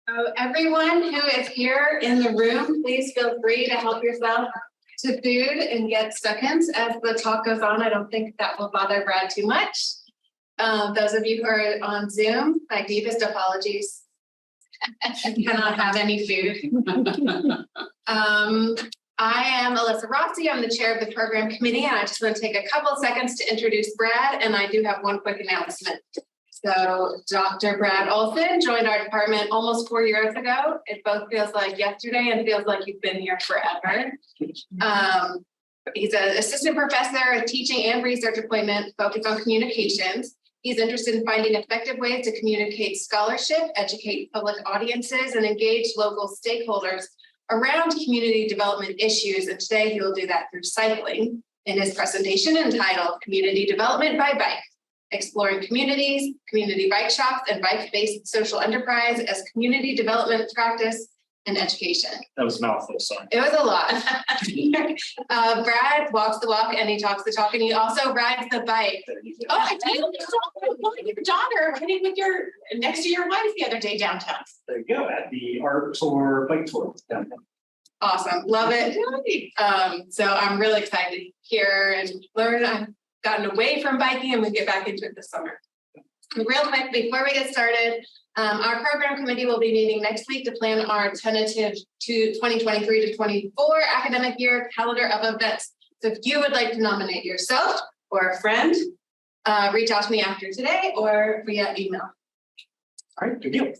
So everyone who is here in the room, please feel free to help yourself to food and get seconds as the talk goes on. I don't think that will bother Brad too much. Those of you who are on Zoom, my deepest apologies. I cannot have any food. I am Alyssa Rossi. I'm the chair of the program committee, and I just want to take a couple seconds to introduce Brad, and I do have one quick announcement. So Dr. Brad Olson joined our department almost 4 years ago. It both feels like yesterday and feels like you've been here forever. He's an assistant professor, a teaching and research appointment focused on communications. He's interested in finding effective ways to communicate scholarship, educate public audiences, and engage local stakeholders around community development issues. And today he will do that through cycling in his presentation entitled Community Development by Bike, Exploring Communities, Community Bike Shops, and Bike-Based Social Enterprise as Community Development Practice and Education. That was a mouthful, sorry. It was a lot. Brad walks the walk and he talks the talk, and he also rides the bike. Oh, I did. Your daughter riding with your next to your wife the other day downtown. There you go, at the art tour, bike tour downtown. Awesome, love it. So I'm really excited to hear and learn. I've gotten away from biking and we get back into it this summer. Real quick, before we get started, our program committee will be meeting next week to plan our tentative 2023 to 24 academic year calendar of events. So if you would like to nominate yourself or a friend, reach out to me after today or via email. All right, good deal.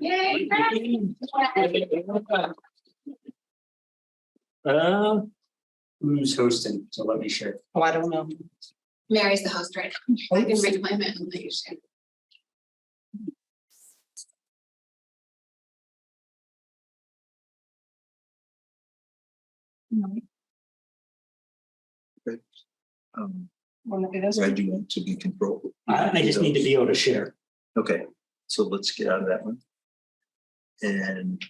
Yay, Who's hosting? So let me share. Oh, I don't know. Mary's the host, right? I can reclaim it and let you share. Why do you want to be controlled? I just need to be able to share. Okay, so let's get out of that one. And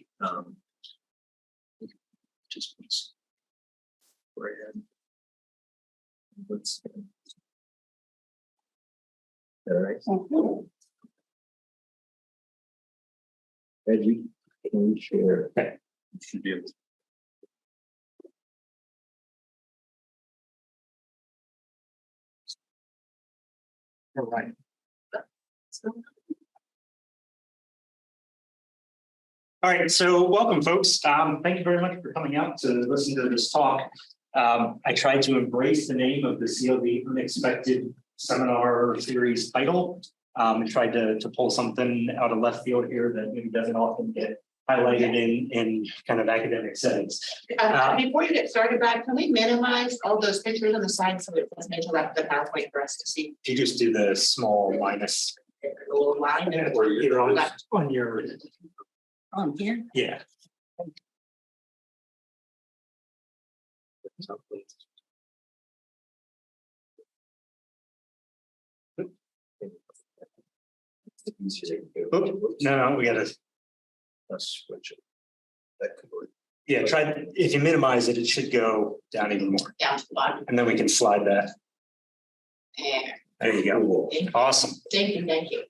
just go ahead. Let's. All right. Reggie, can you share? Okay. You should be able to. All right. All right, so welcome, folks. Thank you very much for coming out to listen to this talk. I tried to embrace the name of the CLD Unexpected Seminar Series title and tried to pull something out of left field here that maybe doesn't often get highlighted in kind of academic settings. Before you get started, Brad, can we minimize all those pictures on the side so it doesn't interrupt the PowerPoint for us to see? If you just do the small minus. A little line there. Or either on your. On here? Yeah. No, we gotta. Let's switch it. That could work. Yeah, try. If you minimize it, it should go down even more, Down to the bottom. and then we can slide that. There. There you go. Thank you. Awesome. Thank you. Thank you.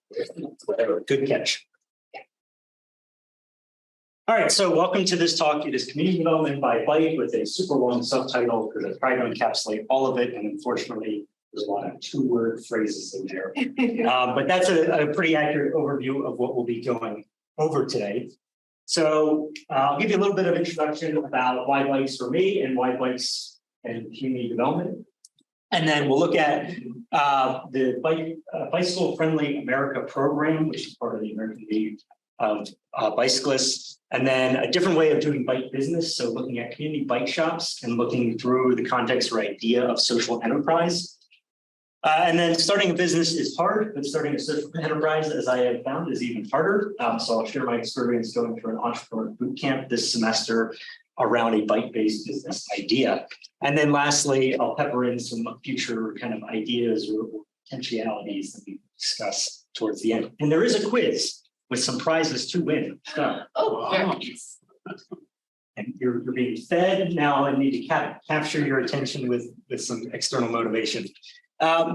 Good catch. All right, so welcome to this talk. It is Community Development by Bike with a super long subtitle because I tried to encapsulate all of it, and unfortunately, there's a lot of two-word phrases in there. But that's a pretty accurate overview of what we'll be going over today. So I'll give you a little bit of introduction about why bikes for me and why bikes and community development. And then we'll look at the Bicycle Friendly America program, which is part of the American League of Bicyclists. And then a different way of doing bike business. So looking at community bike shops and looking through the context or idea of social enterprise. And then starting a business is hard, but starting a social enterprise, as I have found, is even harder. So I'll share my experience going through an entrepreneur boot camp this semester around a bike-based business idea. And then lastly, I'll pepper in some future kind of ideas or potentialities that we discuss towards the end. And there is a quiz with some prizes to win. So, Nice. and you're being fed now. I need to capture your attention with some external motivation.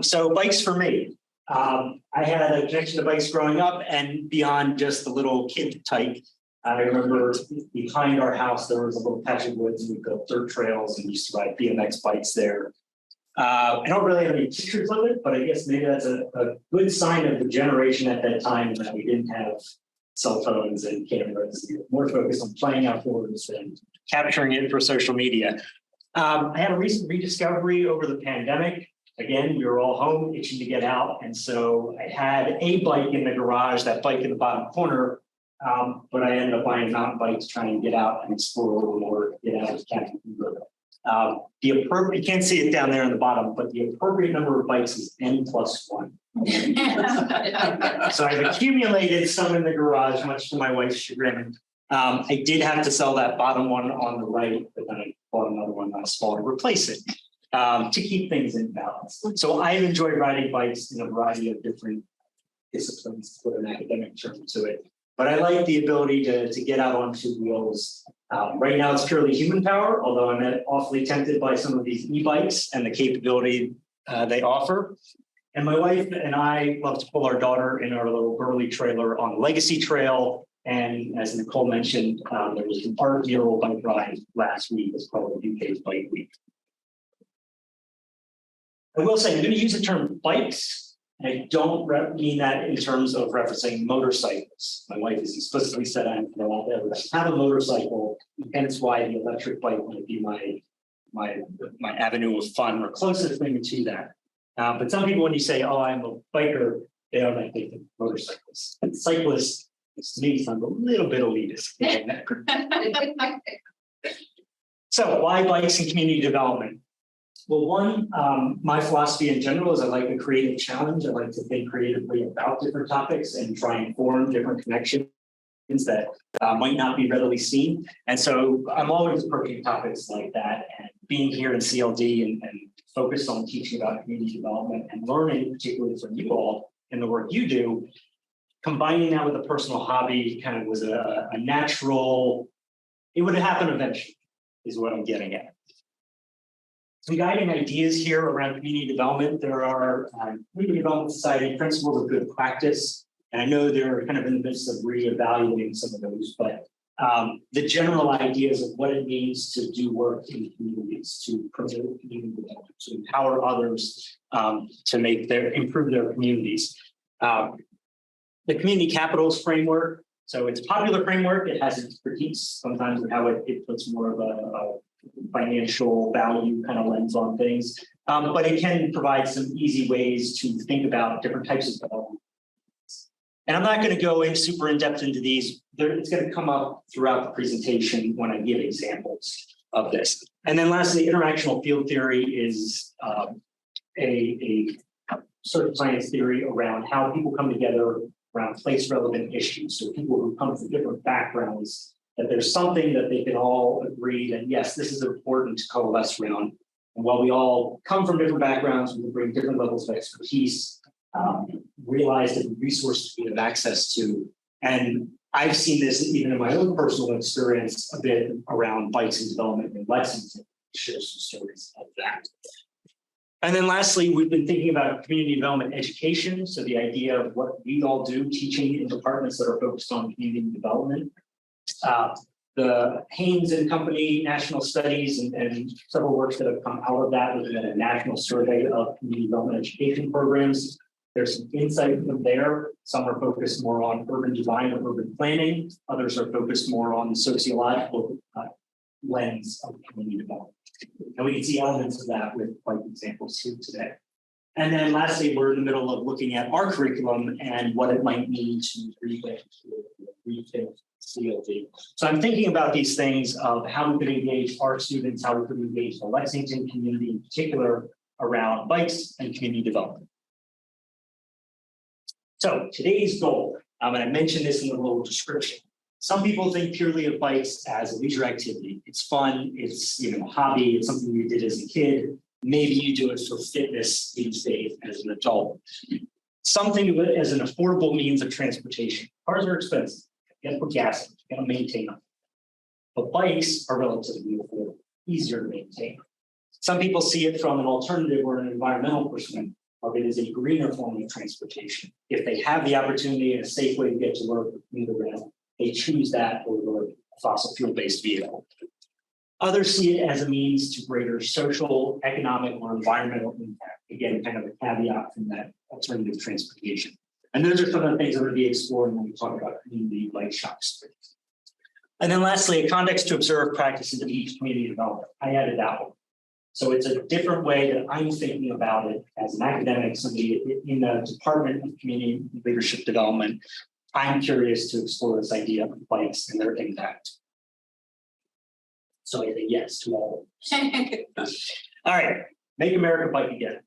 So bikes for me. I had a connection to bikes growing up, and beyond just the little kid type, I remember behind our house, there was a little patch of woods, and we built dirt trails and used to ride BMX bikes there. I don't really have any pictures of it, but I guess maybe that's a good sign of the generation at that time that we didn't have cell phones and cameras. We were more focused on playing outdoors and capturing it for social media. I had a recent rediscovery over the pandemic. Again, we were all home, itching to get out. And so I had a bike in the garage, that bike in the bottom corner. But I ended up buying a mountain bike to try and get out and explore a little more, get out of the cabin. You can't see it down there in the bottom, but the appropriate number of bikes is N+1. So I've accumulated some in the garage, much to my wife's chagrin. I did have to sell that bottom one on the right, but then I bought another one last fall to replace it, to keep things in balance. So I've enjoyed riding bikes in a variety of different disciplines, to put an academic term to it. But I like the ability to get out on two wheels. Right now, it's purely human power, although I'm awfully tempted by some of these e-bikes and the capability they offer. And my wife and I love to pull our daughter in our little burly trailer on Legacy Trail. And as Nicole mentioned, there was an art mural bike ride last week. It's called the UK's Bike Week. I will say, I'm going to use the term bikes. I don't mean that in terms of referencing motorcycles. My wife has explicitly said I'm not allowed to ever have a motorcycle, and it's why the electric bike might be my avenue of fun or closest thing to that. But some people, when you say, "Oh, I'm a biker," they don't think of motorcycles. And cyclists, to me, sound a little bit elitist. So, why bikes and community development? Well, one, my philosophy in general is I like a creative challenge. I like to think creatively about different topics and try and form different connections that might not be readily seen. And so I'm always approaching topics like that. And being here in CLD and focused on teaching about community development and learning, particularly from you all in the work you do, combining that with a personal hobby kind of was a natural, it would happen eventually, is what I'm getting at. Some guiding ideas here around community development. There are Community Development Society principles of good practice. And I know they're kind of in the midst of reevaluating some of those, but the general ideas of what it means to do work in communities, to promote community development, to empower others to improve their communities. The community capitals framework. So it's a popular framework. It has its critiques sometimes of how it puts more of a financial value kind of lens on things, but it can provide some easy ways to think about different types of development. And I'm not going to go in super in depth into these. It's going to come up throughout the presentation when I give examples of this. And then lastly, interactional field theory is a sort of science theory around how people come together around place relevant issues. So people who come from different backgrounds, that there's something that they can all agree that, yes, this is important to coalesce around. And while we all come from different backgrounds, we bring different levels of expertise, realize different resources we have access to. And I've seen this even in my own personal experience a bit around bikes and development in Lexington. Share some stories of that. And then lastly, we've been thinking about community development education. So the idea of what we all do, teaching in departments that are focused on community development. The Haynes and Company national studies and several works that have come out of that, looking at a national survey of community development education programs. There's some insight from there. Some are focused more on urban design or urban planning. Others are focused more on the sociological lens of community development. And we can see elements of that with like examples here today. And then lastly, we're in the middle of looking at our curriculum and what it might mean to rethink CLD. So I'm thinking about these things of how we could engage our students, how we could engage the Lexington community in particular around bikes and community development. So today's goal, and I mentioned this in the little description. Some people think purely of bikes as a leisure activity. It's fun, it's a hobby, it's something you did as a kid. Maybe you do it for fitness these days as an adult. Some think of it as an affordable means of transportation. Cars are expensive. You got to put gas in, you got to maintain them. But bikes are relatively affordable, easier to maintain. Some people see it from an alternative or an environmental perspective. of it is a greener form of transportation. If they have the opportunity and a safe way to get to work with the rail, they choose that over a fossil fuel-based vehicle. Others see it as a means to greater social, economic, or environmental impact. Again, kind of a caveat from that alternative transportation. And those are some of the things that we're going to be exploring when we talk about community bike shops. And then lastly, a context to observe practices of each community development. I added that one. So it's a different way that I'm thinking about it as an academic, somebody in the Department of Community Leadership Development. I'm curious to explore this idea of bikes and their impact. So I say yes to all of them. All right, make America bike again.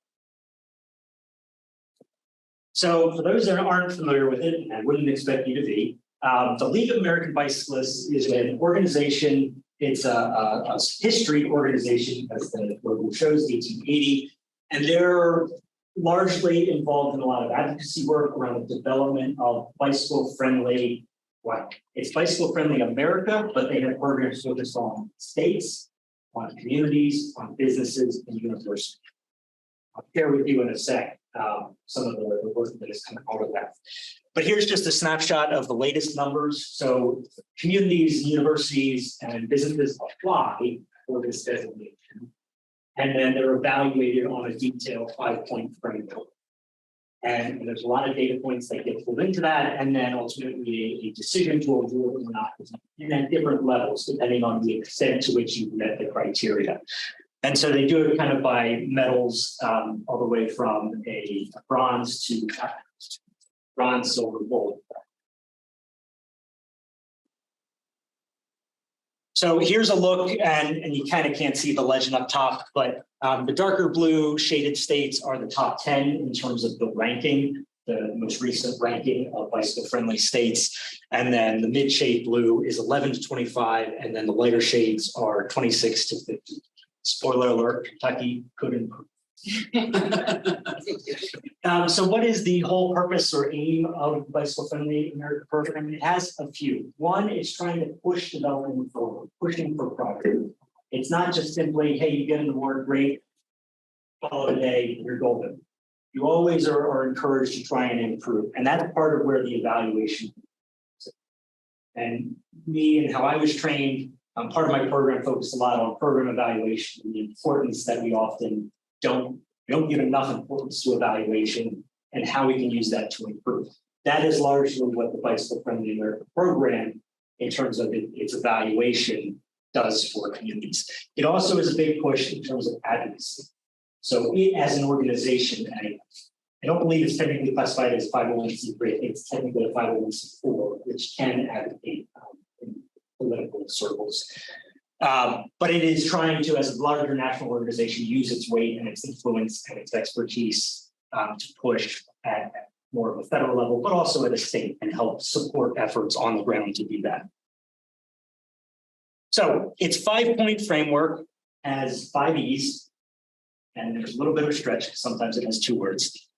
So for those that aren't familiar with it, and I wouldn't expect you to be, the League of American Bicyclists is an organization. It's a history organization, as the logo shows, 1880, and they're largely involved in a lot of advocacy work around the development of bicycle-friendly. Well, it's bicycle-friendly America, but they have programs focused on states, on communities, on businesses, and universities. I'll share with you in a sec some of the work that is kind of out of that. But here's just a snapshot of the latest numbers. So communities, universities, and businesses apply for this designation. And then they're evaluated on a detailed 5-point framework. And there's a lot of data points that get pulled into that, and then ultimately a decision to award or not, and at different levels, depending on the extent to which you've met the criteria. And so they do it kind of by medals, all the way from a bronze to bronze, silver, gold. So here's a look, and you kind of can't see the legend up top, but the darker blue shaded states are the top 10 in terms of the ranking, the most recent ranking of bicycle-friendly states. And then the mid-shade blue is 11 to 25, and then the lighter shades are 26 to 50. Spoiler alert, Kentucky could improve. So what is the whole purpose or aim of the Bicycle Friendly America program? It has a few. One is trying to push development forward, pushing for progress. It's not just simply, hey, you get into work, great, follow the day, you're golden. You always are encouraged to try and improve. And that's part of where the evaluation is. And me and how I was trained, part of my program focused a lot on program evaluation and the importance that we often don't give enough importance to evaluation and how we can use that to improve. That is largely what the Bicycle Friendly America program, in terms of its evaluation, does for communities. It also is a big push in terms of advocacy. So it, as an organization, I don't believe it's technically classified as 501c3. I think it's technically a 501c4, which can advocate in political circles. But it is trying to, as a larger national organization, use its weight and its influence and its expertise to push at more of a federal level, but also at a state, and help support efforts on the ground to do that. So its 5-point framework has 5 E's, and there's a little bit of a stretch because sometimes it has 2 words.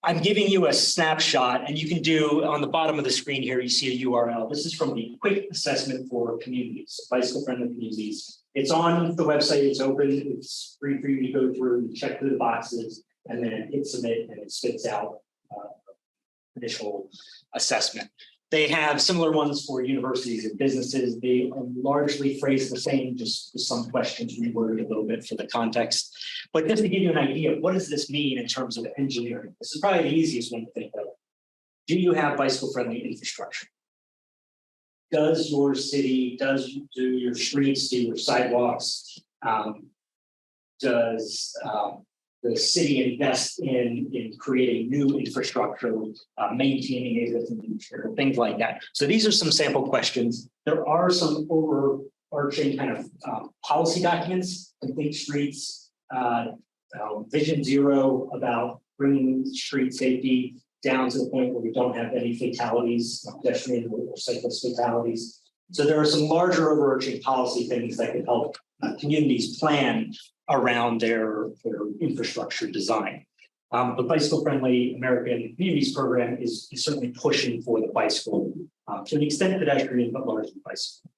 I'm giving you a snapshot, and you can do on the bottom of the screen here, you see a URL. This is from the quick assessment for communities, bicycle-friendly communities. It's on the website, it's open, it's free for you to go through, check through the boxes, and then hit submit, and it spits out initial assessment. They have similar ones for universities and businesses. They are largely phrased the same, just with some questions reworded a little bit for the context. But just to give you an idea of what does this mean in terms of engineering, this is probably the easiest one to think of. Do you have bicycle-friendly infrastructure? Does your city, do your streets, do your sidewalks, does the city invest in creating new infrastructure, maintaining existing infrastructure, things like that? So these are some sample questions. There are some overarching kind of policy documents, Complete Streets, Vision Zero, about bringing street safety down to the point where we don't have any fatalities, pedestrian or cyclist fatalities. So there are some larger overarching policy things that can help communities plan around their infrastructure design. The Bicycle Friendly American Communities program is certainly pushing for the bicycle, to an extent pedestrian, but largely bicycle.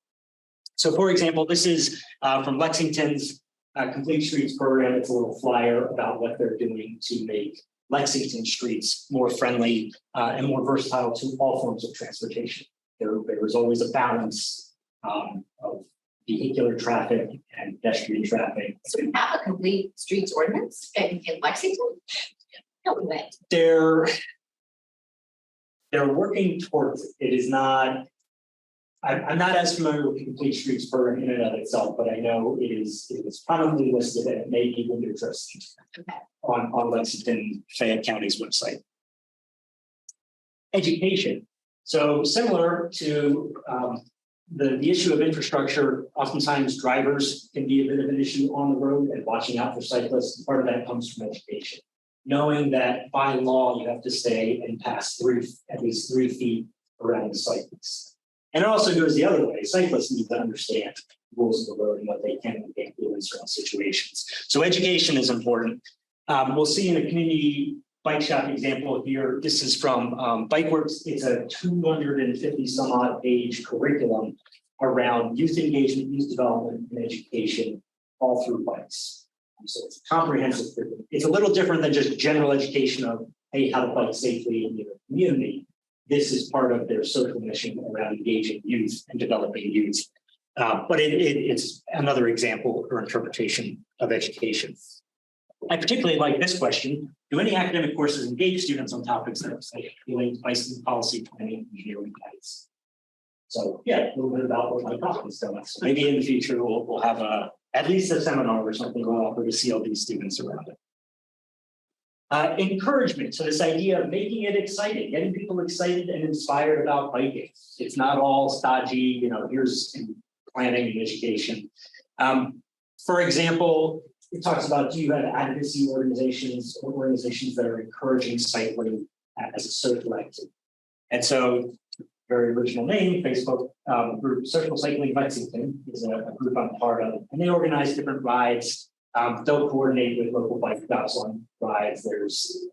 So for example, this is from Lexington's Complete Streets program. It's a little flyer about what they're doing to make Lexington streets more friendly and more versatile to all forms of transportation. There was always a balance of vehicular traffic and pedestrian traffic. So we have a complete streets ordinance in Lexington? No way. They're working towards it. It is not. I'm not as familiar with the Complete Streets program in and of itself, but I know it is prominently listed and it may be even addressed on Lexington Fayette County's website. Education. So similar to the issue of infrastructure, oftentimes drivers can be a bit of an issue on the road and watching out for cyclists. Part of that comes from education. Knowing that by law, you have to stay and pass at least 3 feet around the cyclist. And it also goes the other way. Cyclists need to understand the rules of the road and what they can and can't do in certain situations. So education is important. We'll see in a community bike shop example here. This is from BikeWorks. It's a 250 some odd page curriculum around youth engagement, youth development, and education all through bikes. So it's a comprehensive curriculum. It's a little different than just general education of, hey, how to bike safely in your community. This is part of their social mission around engaging youth and developing youth. But it's another example or interpretation of education. I particularly like this question. Do any academic courses engage students on topics that are related to bicycle policy, planning, engineering, guidance? So yeah, a little bit about what my topics are. So maybe in the future we'll have at least a seminar or something we'll offer to CLD students around it. Encouragement. So this idea of making it exciting, getting people excited and inspired about biking. It's not all stodgy, here's planning and education. For example, it talks about, do you have advocacy organizations or organizations that are encouraging cycling as a social activity? And so, very original name, Facebook group Social Cycling Lexington is a group I'm part of, and they organize different rides. They'll coordinate with local bike shops on rides. There's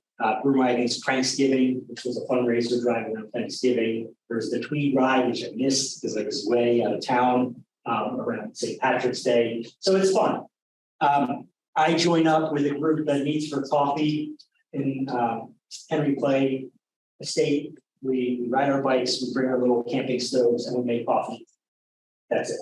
Broom Wagons Cranksgiving, which was a fundraiser drive around Thanksgiving. There's the Tweed Ride, which I missed because I was way out of town around St. Patrick's Day. So it's fun. I join up with a group that meets for coffee in Henry Clay Estate. We ride our bikes, we bring our little camping stoves, and we make coffee. That's it.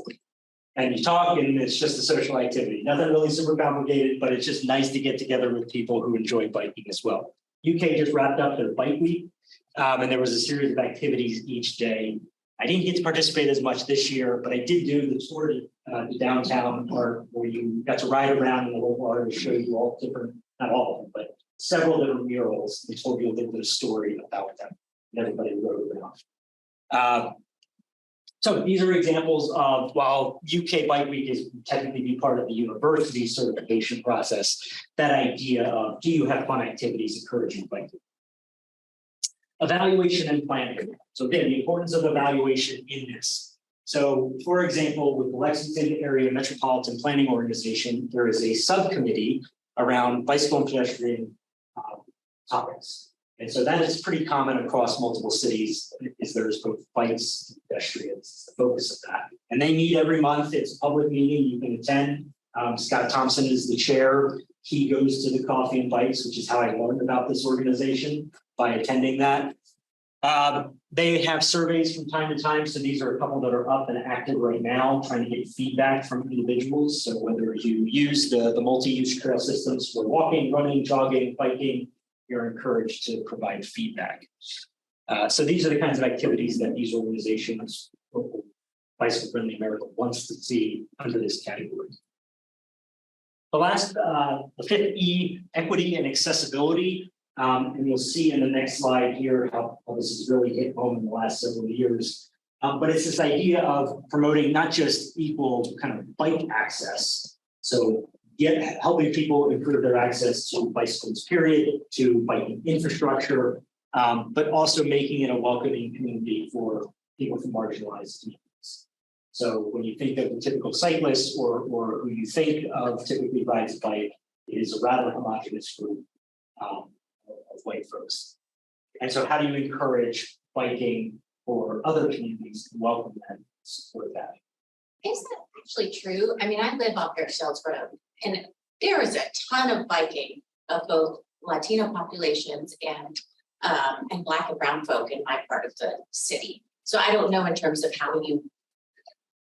And you talk, and it's just a social activity. Nothing really super complicated, but it's just nice to get together with people who enjoy biking as well. UK just wrapped up their bike week, and there was a series of activities each day. I didn't get to participate as much this year, but I did do the tour to the downtown part where you got to ride around in the local art to show you all different, not all of them, but several different murals. They told you a little bit of story about them, and everybody rode around. So these are examples of, while UK Bike Week is technically be part of the university certification process, that idea of, do you have fun activities encouraging biking? Evaluation and planning. So again, the importance of evaluation in this. So for example, with the Lexington Area Metropolitan Planning Organization, there is a subcommittee around bicycle and pedestrian topics. And so that is pretty common across multiple cities, is there's both bikes and pedestrians, the focus of that. And they meet every month. It's a public meeting you can attend. Scott Thompson is the chair. He goes to the coffee and bikes, which is how I learned about this organization, by attending that. They have surveys from time to time. So these are a couple that are up and active right now, trying to get feedback from individuals. So whether you use the multi-use trail systems for walking, running, jogging, biking, you're encouraged to provide feedback. So these are the kinds of activities that these organizations, Bicycle Friendly America, wants to see under this category. The fifth E, equity and accessibility. And you'll see in the next slide here how this has really hit home in the last several years. But it's this idea of promoting not just equal kind of bike access. So helping people improve their access to bicycles, period, to biking infrastructure, but also making it a welcoming community for people from marginalized communities. So when you think of the typical cyclist or who you think of typically rides a bike, it is a rather homogenous group of white folks. And so how do you encourage biking for other communities and welcome them, support that? Is that actually true? I mean, I live off Shells Road, And there is a ton of biking of both Latino populations and Black and brown folk in my part of the city. So I don't know in terms of how you.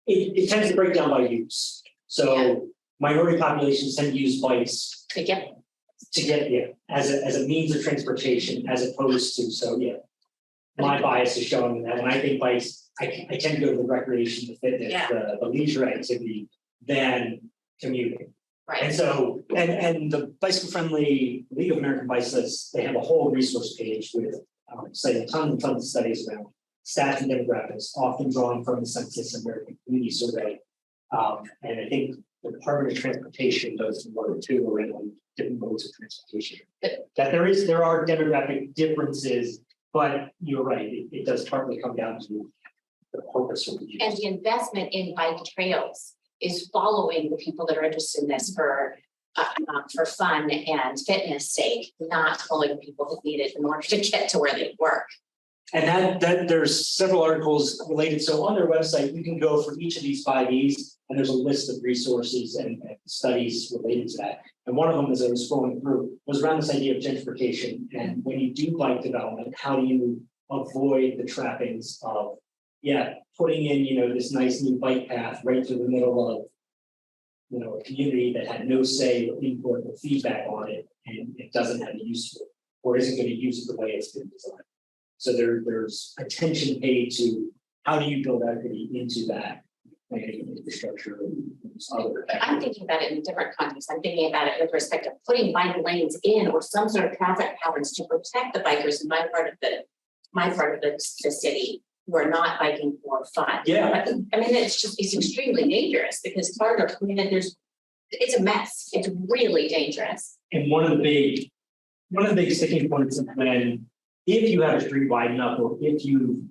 It tends to break down by use. So minority populations tend to use bikes To get as a means of transportation as opposed to, so yeah. My bias is showing that when I think bikes, I tend to go to the recreation, the fitness, the leisure activity than commuting. right. And so, and the Bicycle Friendly League of American Bicyclists, they have a whole resource page with citing tons and tons of studies around stats and demographics, often drawing from the Census American Community Survey. And I think the Department of Transportation does work too around different modes of transportation. That there are demographic differences, but you're right, it does partly come down to the purpose of the use. And the investment in bike trails is following the people that are interested in this for fun and fitness sake, not following people that need it in order to get to where they work. And that there's several articles related. So on their website, you can go for each of these 5 E's, and there's a list of resources and studies related to that. And one of them, as I was scrolling through, was around this idea of gentrification. And when you do bike development, how do you avoid the trappings of, putting in, this nice new bike path right through the middle of, a community that had no say or input or feedback on it, and it doesn't have use for it, or isn't going to use it the way it's been designed. So there's attention paid to how do you build equity into that planning infrastructure and other. I'm thinking about it in a different context. I'm thinking about it with respect to putting bike lanes in or some sort of traffic patterns to protect the bikers in my part of the city who are not biking for fun. Yeah. I mean, it's extremely dangerous because part of it's a mess. It's really dangerous. And one of the big sticking points is when, if you have a street wide enough, or if you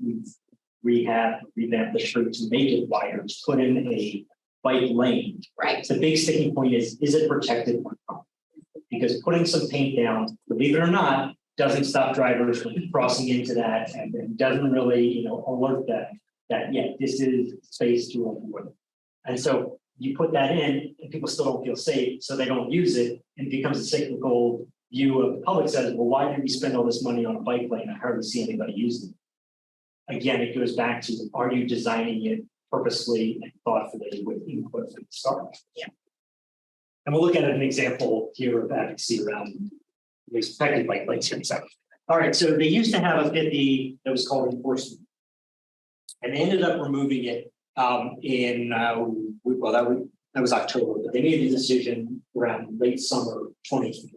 revamp the street to make it wider, to put in a bike lane. Right. The big sticking point is it protected? Because putting some paint down, believe it or not, doesn't stop drivers from crossing into that, and doesn't really, alert that this is space to avoid. And so you put that in, and people still don't feel safe, so they don't use it, and it becomes a cyclical view of the public says, well, why did we spend all this money on a bike lane? I hardly see anybody use it. Again, it goes back to, are you designing it purposely and thoughtfully with input from the start? Yeah. And we'll look at an example here of advocacy around these protected bike lanes here in a second. All right, so they used to have a 50 that was called enforcement. And they ended up removing it that was October, but they made the decision around late summer 2020.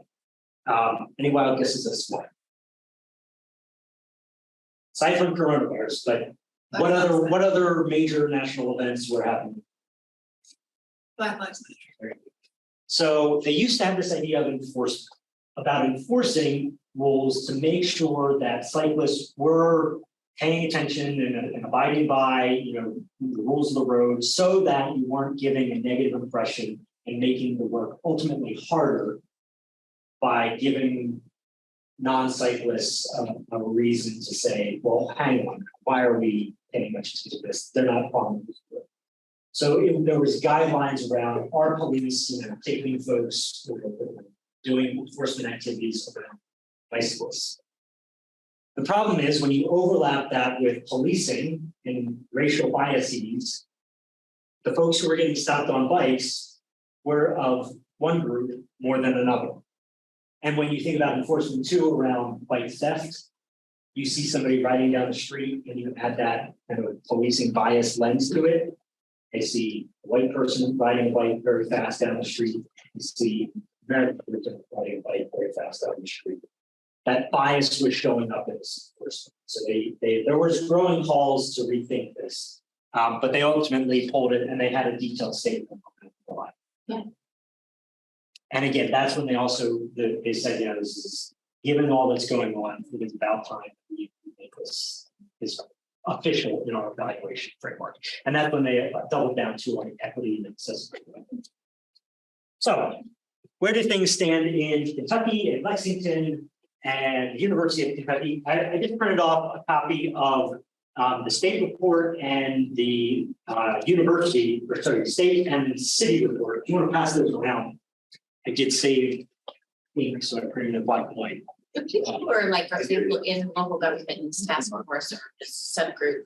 Any wild guesses as to why? Aside from coronavirus, but what other major national events were happening? Black Lives Matter. So they used to have this idea of enforcement, about enforcing rules to make sure that cyclists were paying attention and abiding by, the rules of the road, so that you weren't giving a negative impression and making the work ultimately harder by giving non-cyclists a reason to say, well, hang on, why are we paying much attention to this? They're not following this. So there was guidelines around our police, taking folks doing enforcement activities around bicyclists. The problem is when you overlap that with policing and racial biases, the folks who were getting stopped on bikes were of one group more than another. And when you think about enforcement too around bike theft, you see somebody riding down the street and you have that kind of policing bias lens to it. I see a white person riding a bike very fast down the street. You see American person riding a bike very fast down the street. That bias was showing up as enforcement. So there was growing calls to rethink this, but they ultimately pulled it and they had a detailed statement on it. Yeah. And again, that's when they said, this is given all that's going on, it is about time we make this official in our evaluation framework. And that's when they doubled down to on equity and accessibility. So where do things stand in Kentucky and Lexington and the University of Kentucky? I just printed off a copy of the state report and the state and city report. If you want to pass those around, I did save ink, so I printed it black and white. The people who are like, for example, in local government and task force or this subgroup,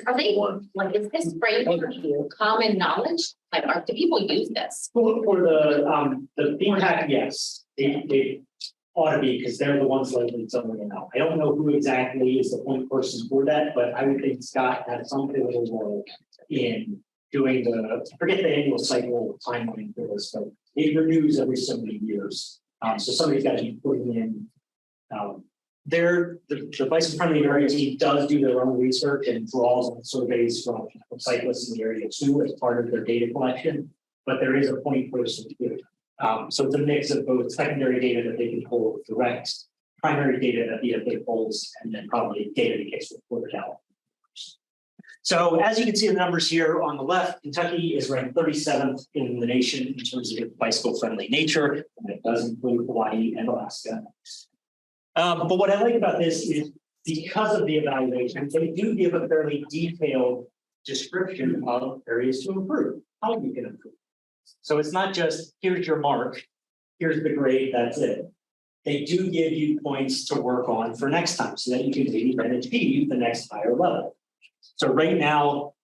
are they, like, is this framework common knowledge? Like, do people use this? For the feedback, yes, they ought to be, because they're the ones letting someone know. I don't know who exactly is the point person for that, but I would think Scott had some pivotal role in doing I forget the annual cycle timeline for this, but it renews every so many years. So somebody's got to be putting in. The Bison Friendly Area team does do their own research and draws on surveys from cyclists in the area too as part of their data collection, but there is a point person to do it. So it's a mix of both secondary data that they can pull direct, primary data that the FA pulls, and then probably data that gets reported out. So as you can see in the numbers here on the left, Kentucky is ranked 37th in the nation in terms of its bicycle-friendly nature, and it does include Hawaii and Alaska. But what I like about this is because of the evaluation, they do give a fairly detailed description of areas to improve, how you can improve. So it's not just, here's your mark, here's the grade, that's it. They do give you points to work on for next time so that you can maybe then achieve the next higher level. So right now,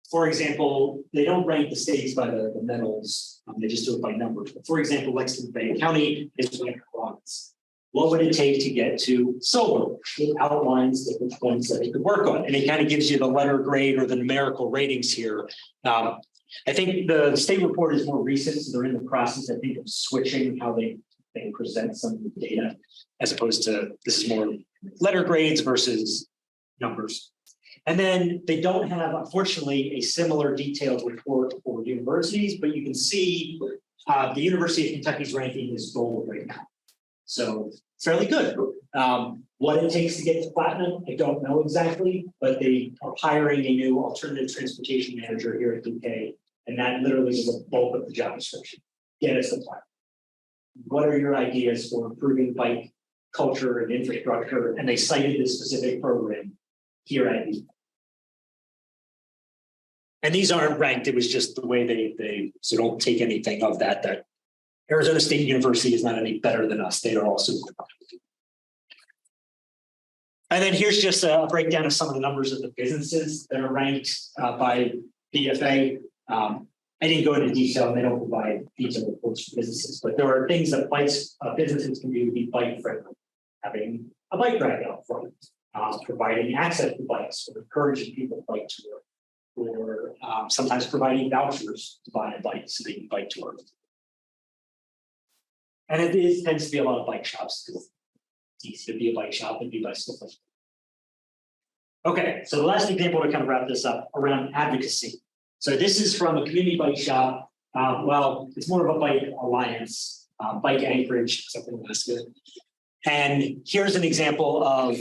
for example, they don't rank the states by the medals, they just do it by numbers. But for example, Lexington Bay County is ranked province. What would it take to get to silver? It outlines different points that it could work on, and it kind of gives you the letter grade or the numerical ratings here. I think the state report is more recent, so they're in the process, I think, of switching how they present some of the data, as opposed to this is more letter grades versus numbers. And then they don't have, unfortunately, a similar detailed report for universities, but you can see the University of Kentucky's ranking is gold right now. So fairly good. What it takes to get to platinum, I don't know exactly, but they are hiring a new alternative transportation manager here at UK, and that literally is the bulk of the job description. Get us to platinum. What are your ideas for improving bike culture and infrastructure? And they cited this specific program here at UK. And these aren't ranked, it was just the way they so don't take anything of that Arizona State University is not any better than us. They are also. And then here's just a breakdown of some of the numbers of the businesses that are ranked by BFA. I didn't go into detail, and they don't provide detailed reports for businesses, but there are things that businesses can do to be bike friendly. Having a bike rack out front, providing access to bikes, or encouraging people to bike to work, or sometimes providing vouchers to buy a bike so they can bike to work. And it tends to be a lot of bike shops because it's easy to be a bike shop and be bicycle. Okay, so the last example to kind of wrap this up around advocacy. So this is from a community bike shop. Well, it's more of a bike alliance, bike anchorage, something that's good. And here's an example of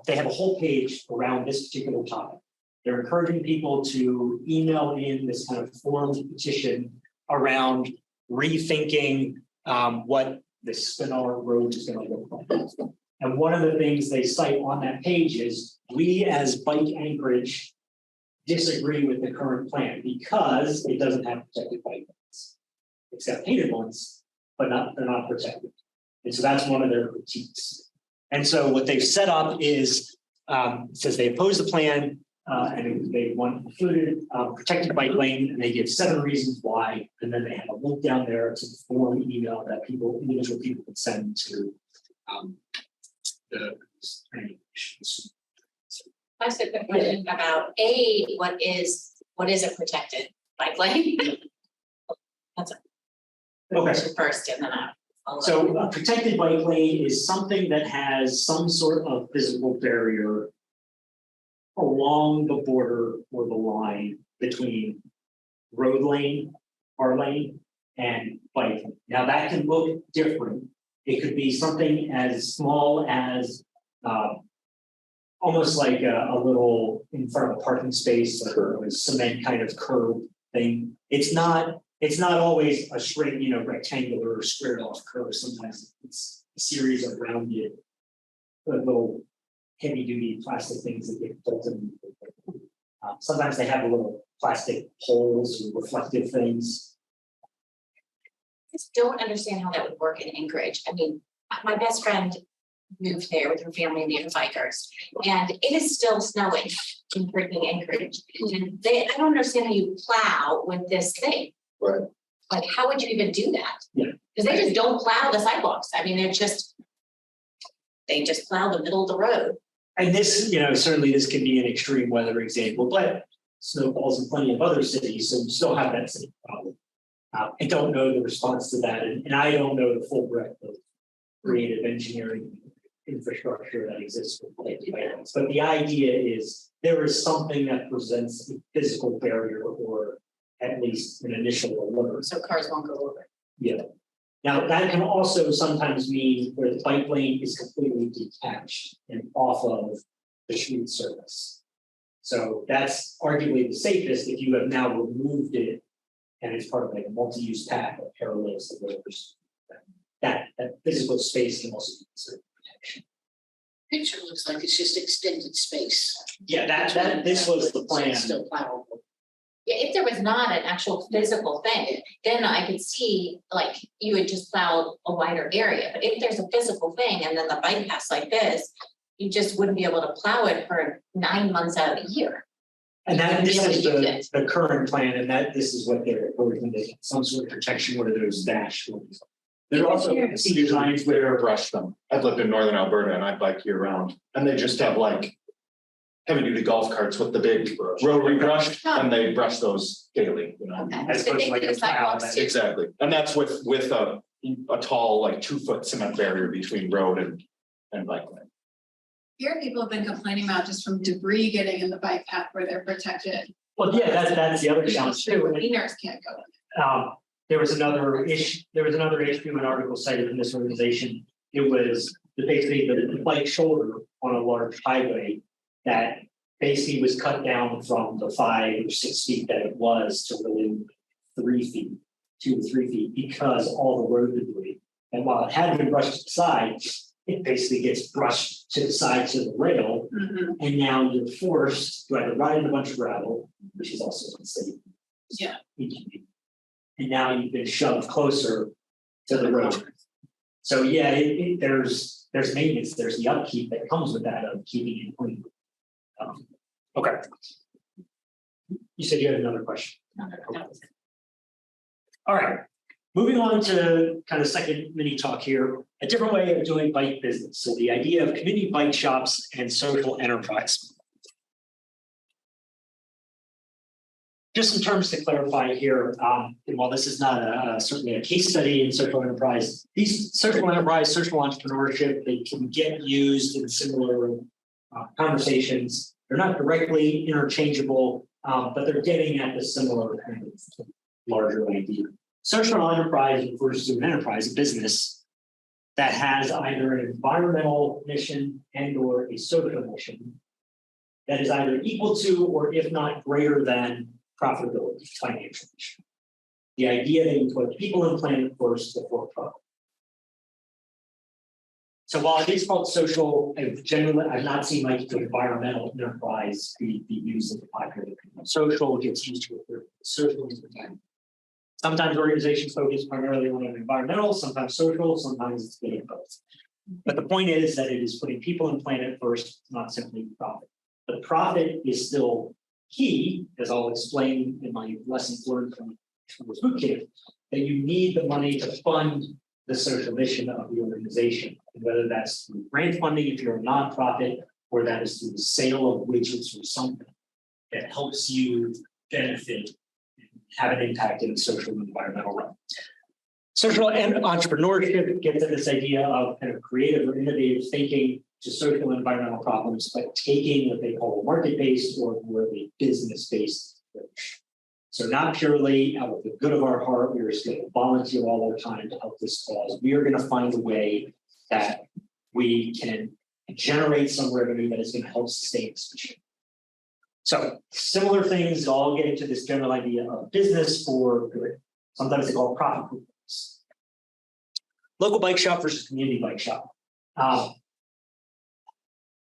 they have a whole page around this particular topic. They're encouraging people to email in this kind of formed petition around rethinking what the Spinall Road is going to look like. And one of the things they cite on that page is we as Bike Anchorage disagree with the current plan because it doesn't have protected bike lanes. It's got painted ones, but they're not protected. And so that's one of their critiques. And so what they've set up is, says they oppose the plan, and they want included protected bike lane, and they give 7 reasons why, and then they have a link down there to the form email that individual people can send to the planning commission. That's a good question about what is a protected bike lane? That's a good question first, and then So a protected bike lane is something that has some sort of physical barrier along the border or the line between road lane, car lane, and bike lane. Now that can look different. It could be something as small as almost like a little in front of a parking space, like a cement kind of curve thing. It's not always a straight, rectangular or squared off curve. Sometimes it's a series of rounded little heavy duty plastic things that get built in. Sometimes they have little plastic holes or reflective things. just don't understand how that would work in Anchorage. I mean, my best friend moved there with her family and the bikers, and it is still snowing in freaking Anchorage. And I don't understand how you plow with this thing. Right. Like, how would you even do that? Yeah. Because they just don't plow the sidewalks. I mean, they just plow the middle of the road. And this, certainly this can be an extreme weather example, but snowfalls in plenty of other cities, so you still have that same problem. I don't know the response to that, and I don't know the full breadth of creative engineering infrastructure that exists for plans. But the idea is there is something that presents a physical barrier or at least an initial alert. So cars won't go over. Yeah. Now, that can also sometimes mean where the bike lane is completely detached and off of the street surface. So that's arguably the safest if you have now removed it and it's part of like a multi-use path that parallels the roads. That physical space can also be considered protection. Picture looks like it's just extended space. Yeah, this was the plan. It's still plowable. Yeah, if there was not an actual physical thing, then I could see like you would just plow a wider area. But if there's a physical thing and then the bike paths like this, you just wouldn't be able to plow it for 9 months out of the year. And that You'd this be able is to use the current plan, and that this is what they're recommending, some sort of protection where there's dash lines. There are also see designs where Brush them. I've lived in northern Alberta and I bike year round, and they just have like heavy duty golf carts with the big rotary brush, and they brush those daily, Okay. as But opposed they to like do a the plow sidewalks that- too. Exactly, and that's with a tall, like 2-foot cement barrier between road and bike lane. Here, people have been complaining about just from debris getting in the bike path where they're protected. Well, yeah, that's the other challenge too. Cleaners can't go in. There was another issue, an article cited in this organization. It was basically the bike shoulder on a large highway that basically was cut down from the 5 or 6 feet that it was to really 3 feet, 2 to 3 feet, because all the road debris. And while it had been brushed to the side, it basically gets brushed to the side to the rail. And now you're forced to either ride in a bunch of gravel, which is also unsafe. Yeah. And now you've been shoved closer to the road. So yeah, there's maintenance, there's the upkeep that comes with that of keeping it clean. Okay. You said you had another question. All right, moving on to kind of second mini talk here, a different way of doing bike business. So the idea of community bike shops and social enterprise. Just some terms to clarify here, and while this is not certainly a case study in social enterprise, these social enterprise, social entrepreneurship, they can get used in similar conversations. They're not directly interchangeable, but they're getting at the similar kind of larger idea. Social enterprise refers to an enterprise, a business that has either an environmental mission and or a social mission that is either equal to or if not greater than profitability, financial mission. The idea that you put people and planet first before profit. So while it is called social, I've not seen like the environmental enterprise be used in the popular. Social gets used to it. Social is the time. Sometimes organizations focus primarily on environmental, sometimes social, sometimes it's getting both. But the point is that it is putting people and planet first, not simply profit. But profit is still key, as I'll explain in my lessons learned from this boot camp, that you need the money to fund the social mission of the organization, and whether that's through grant funding if you're a nonprofit, or that is through the sale of widgets or something that helps you benefit and have an impact in the social and environmental realm. Social and entrepreneurship gets at this idea of kind of creative or innovative thinking to social and environmental problems, but taking what they call a market-based or more of a business-based approach. So not purely out of the good of our heart, we are just going to volunteer all our time to help this cause. We are going to find a way that we can generate some revenue that is going to help sustain this mission. So similar things all get into this general idea of business for good. Sometimes they call it profit pools. Local bike shop versus community bike shop.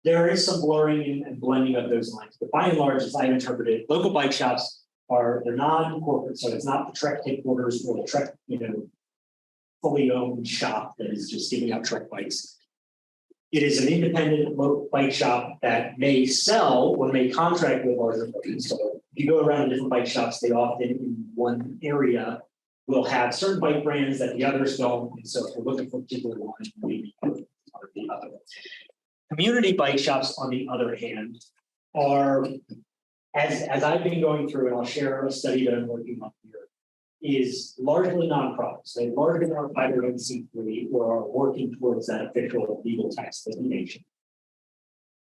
There is some blurring and blending of those lines, but by and large, as I interpret it, local bike shops they're non-corporate, so it's not the Trek headquarters or the Trek, fully owned shop that is just giving out trek bikes. It is an independent bike shop that may sell or may contract with larger bikes. So if you go around different bike shops, they often in one area will have certain bike brands that the others don't. And so if you're looking for a particular one, maybe the other. Community bike shops, on the other hand, are, as I've been going through, and I'll share a study that I'm working on here, is largely nonprofits. They largely are 501c3 or are working towards that official legal tax designation.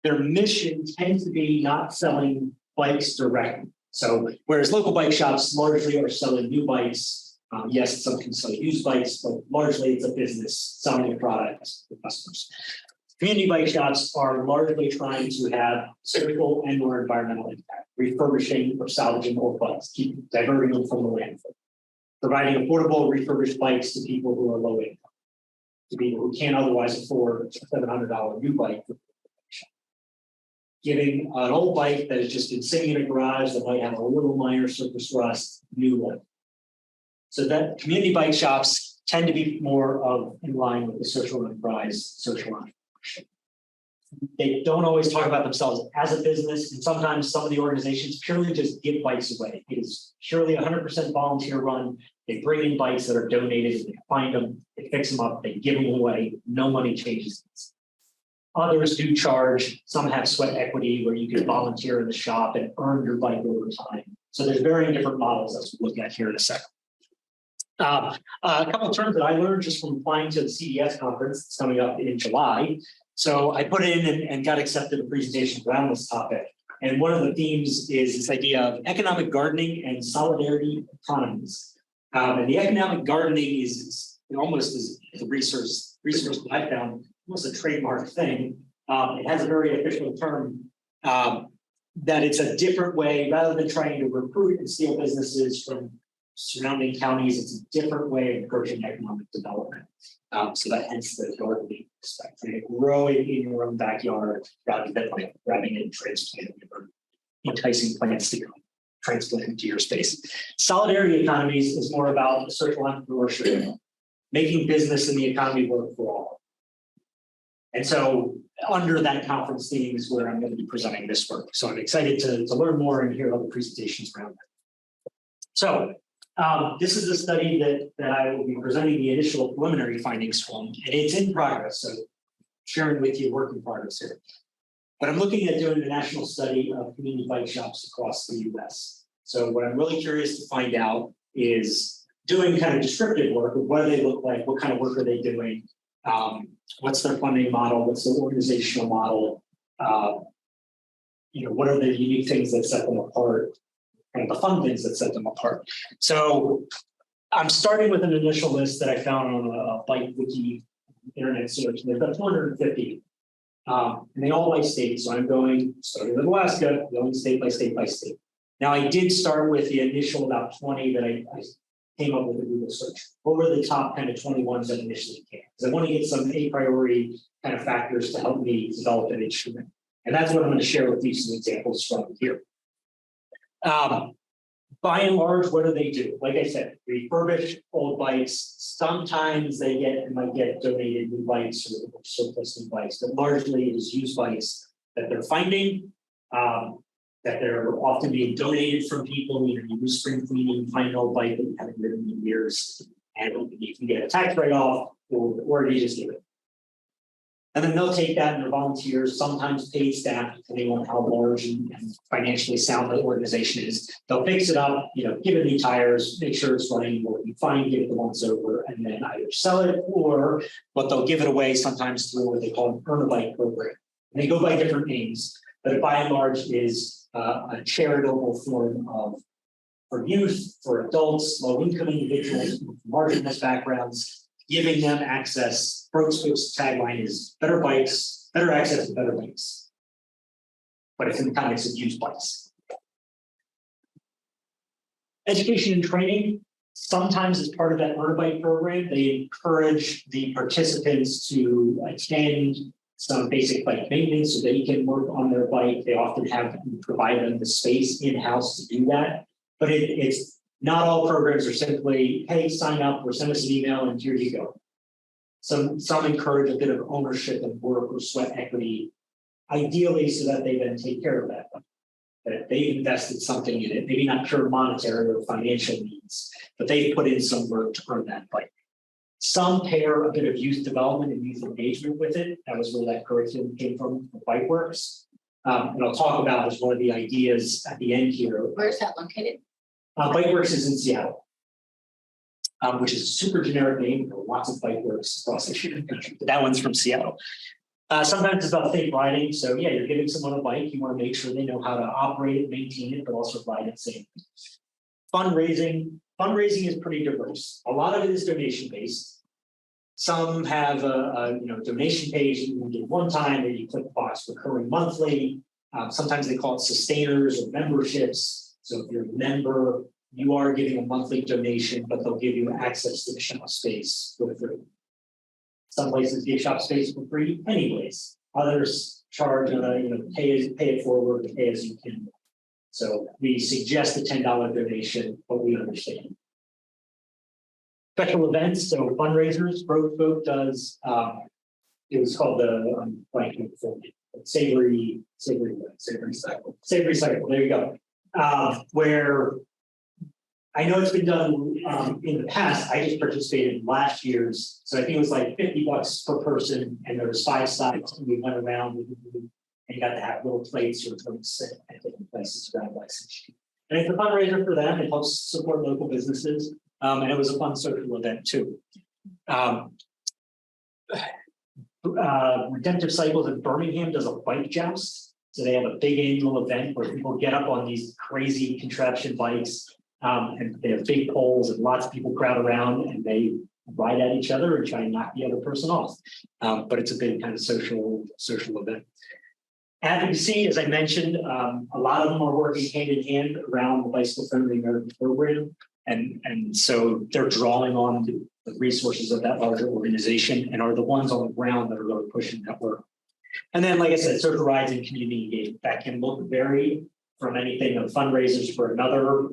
Their mission tends to be not selling bikes directly. So whereas local bike shops largely are selling new bikes, yes, some can sell used bikes, but largely it's a business selling a product to customers. Community bike shops are largely trying to have social and or environmental impact, refurbishing or salvaging old bikes, diverting them from the landfill, providing affordable refurbished bikes to people who are low income, to people who can't otherwise afford a $700 new bike. Giving an old bike that has just been sitting in a garage that might have a little minor surface rust, new one. So that community bike shops tend to be more of in line with the social enterprise, social entrepreneurship. They don't always talk about themselves as a business, and sometimes some of the organizations purely just give bikes away. It is purely 100% volunteer run. They bring in bikes that are donated, they find them, they fix them up, they give them away, no money changes. Others do charge, some have sweat equity where you can volunteer in the shop and earn your bike over time. So there's varying different models as we'll look at here in a second. A couple of terms that I learned just from applying to the CES conference that's coming up in July. So I put in and got accepted a presentation around this topic. And one of the themes is this idea of economic gardening and solidarity economies. And the economic gardening is almost as the resource that I found, almost a trademark thing. It has a very official term that it's a different way, rather than trying to recruit and steal businesses from surrounding counties, it's a different way of approaching economic development. So that hence the gardening aspect, right? Grow it in your own backyard rather than like grabbing it and transplanting it or enticing plants to go transplant into your space. Solidarity economies is more about social entrepreneurship, making business in the economy work for all. And so under that conference theme is where I'm going to be presenting this work. So I'm excited to learn more and hear other presentations around that. So this is a study that I will be presenting the initial preliminary findings from, and it's in progress. So sharing with you work in progress here. But I'm looking at doing a national study of community bike shops across the US. So what I'm really curious to find out is doing kind of descriptive work of what do they look like, what kind of work are they doing, what's their funding model, what's the organizational model, what are the unique things that set them apart, and the fun things that set them apart. So I'm starting with an initial list that I found on a bike wiki internet search. They've got 250, and they all by state. So I'm starting with Alaska, going state by state by state. Now I did start with the initial about 20 that I came up with a Google search. What were the top kind of 21 that initially came? Because I want to get some a priori kind of factors to help me develop an instrument. And that's what I'm going to share with you some examples from here. By and large, what do they do? Like I said, refurbish old bikes. Sometimes they might get donated new bikes or surplus new bikes, but largely it is used bikes that they're finding, that they're often being donated from people. You do spring cleaning, find an old bike that you haven't ridden in years, and you can get a tax write-off, or you just give it. And then they'll take that and their volunteers, sometimes paid staff, depending on how large and financially sound the organization is. They'll fix it up, give it new tires, make sure it's running, working fine, give it the once over, and then either sell it or what they'll give it away sometimes through what they call an earn a bike program. And they go by different names, but by and large is a charitable form for youth, for adults, low-income individuals, marginalized backgrounds, giving them access. Brookswift's tagline is better bikes, better access to better bikes. But it's in the context of used bikes. Education and training, sometimes as part of that Earn a Bike program, they encourage the participants to attend some basic bike maintenance so they can work on their bike. They often provide them the space in-house to do that. But it's Not all programs are simply, hey, sign up or send us an email and here you go. Some encourage a bit of ownership and work or sweat equity, ideally so that they then take care of that. That they've invested something in it, maybe not pure monetary or financial needs, but they've put in some work to earn that bike. Some pair a bit of youth development and youth engagement with it. That was where that curriculum came from, BikeWorks. And I'll talk about as one of the ideas at the end here. Where's that located? BikeWorks is in Seattle, which is a super generic name. There are lots of BikeWorks across the country, but that one's from Seattle. Sometimes it's about safe riding. So yeah, you're giving someone a bike. You want to make sure they know how to operate it, maintain it, but also ride it safely. Fundraising is pretty diverse. A lot of it is donation based. Some have a donation page that you can give one time, or you click the box recurring monthly. Sometimes they call it sustainers or memberships. So if you're a member, you are giving a monthly donation, but they'll give you access to the shop space for free. Some places give shop space for free anyways. Others charge pay it forward, pay as you can. So we suggest a $10 donation, but we understand. Special events, so fundraisers, Broke does, it was called the Savory Cycle, there you go. Where I know it's been done in the past. I just participated in last year's, so I think it was like $50 per person, and there was 5 sides, and we went around and you got to have little plates or sit at different places around Lexington. And it's a fundraiser for them. It helps support local businesses, and it was a fun social event too. Redemptive Cycles in Birmingham does a bike joust, so they have a big annual event where people get up on these crazy contraption bikes. And they have big poles and lots of people crowd around and they ride at each other and try and knock the other person off. But it's a big kind of social event. Advocacy, as I mentioned, a lot of them are working hand in hand around the Bicycle Friendly American program. And so they're drawing on the resources of that larger organization and are the ones on the ground that are really pushing that work. And then, like I said, social rides and community engagement, that can look vary from anything of fundraisers for another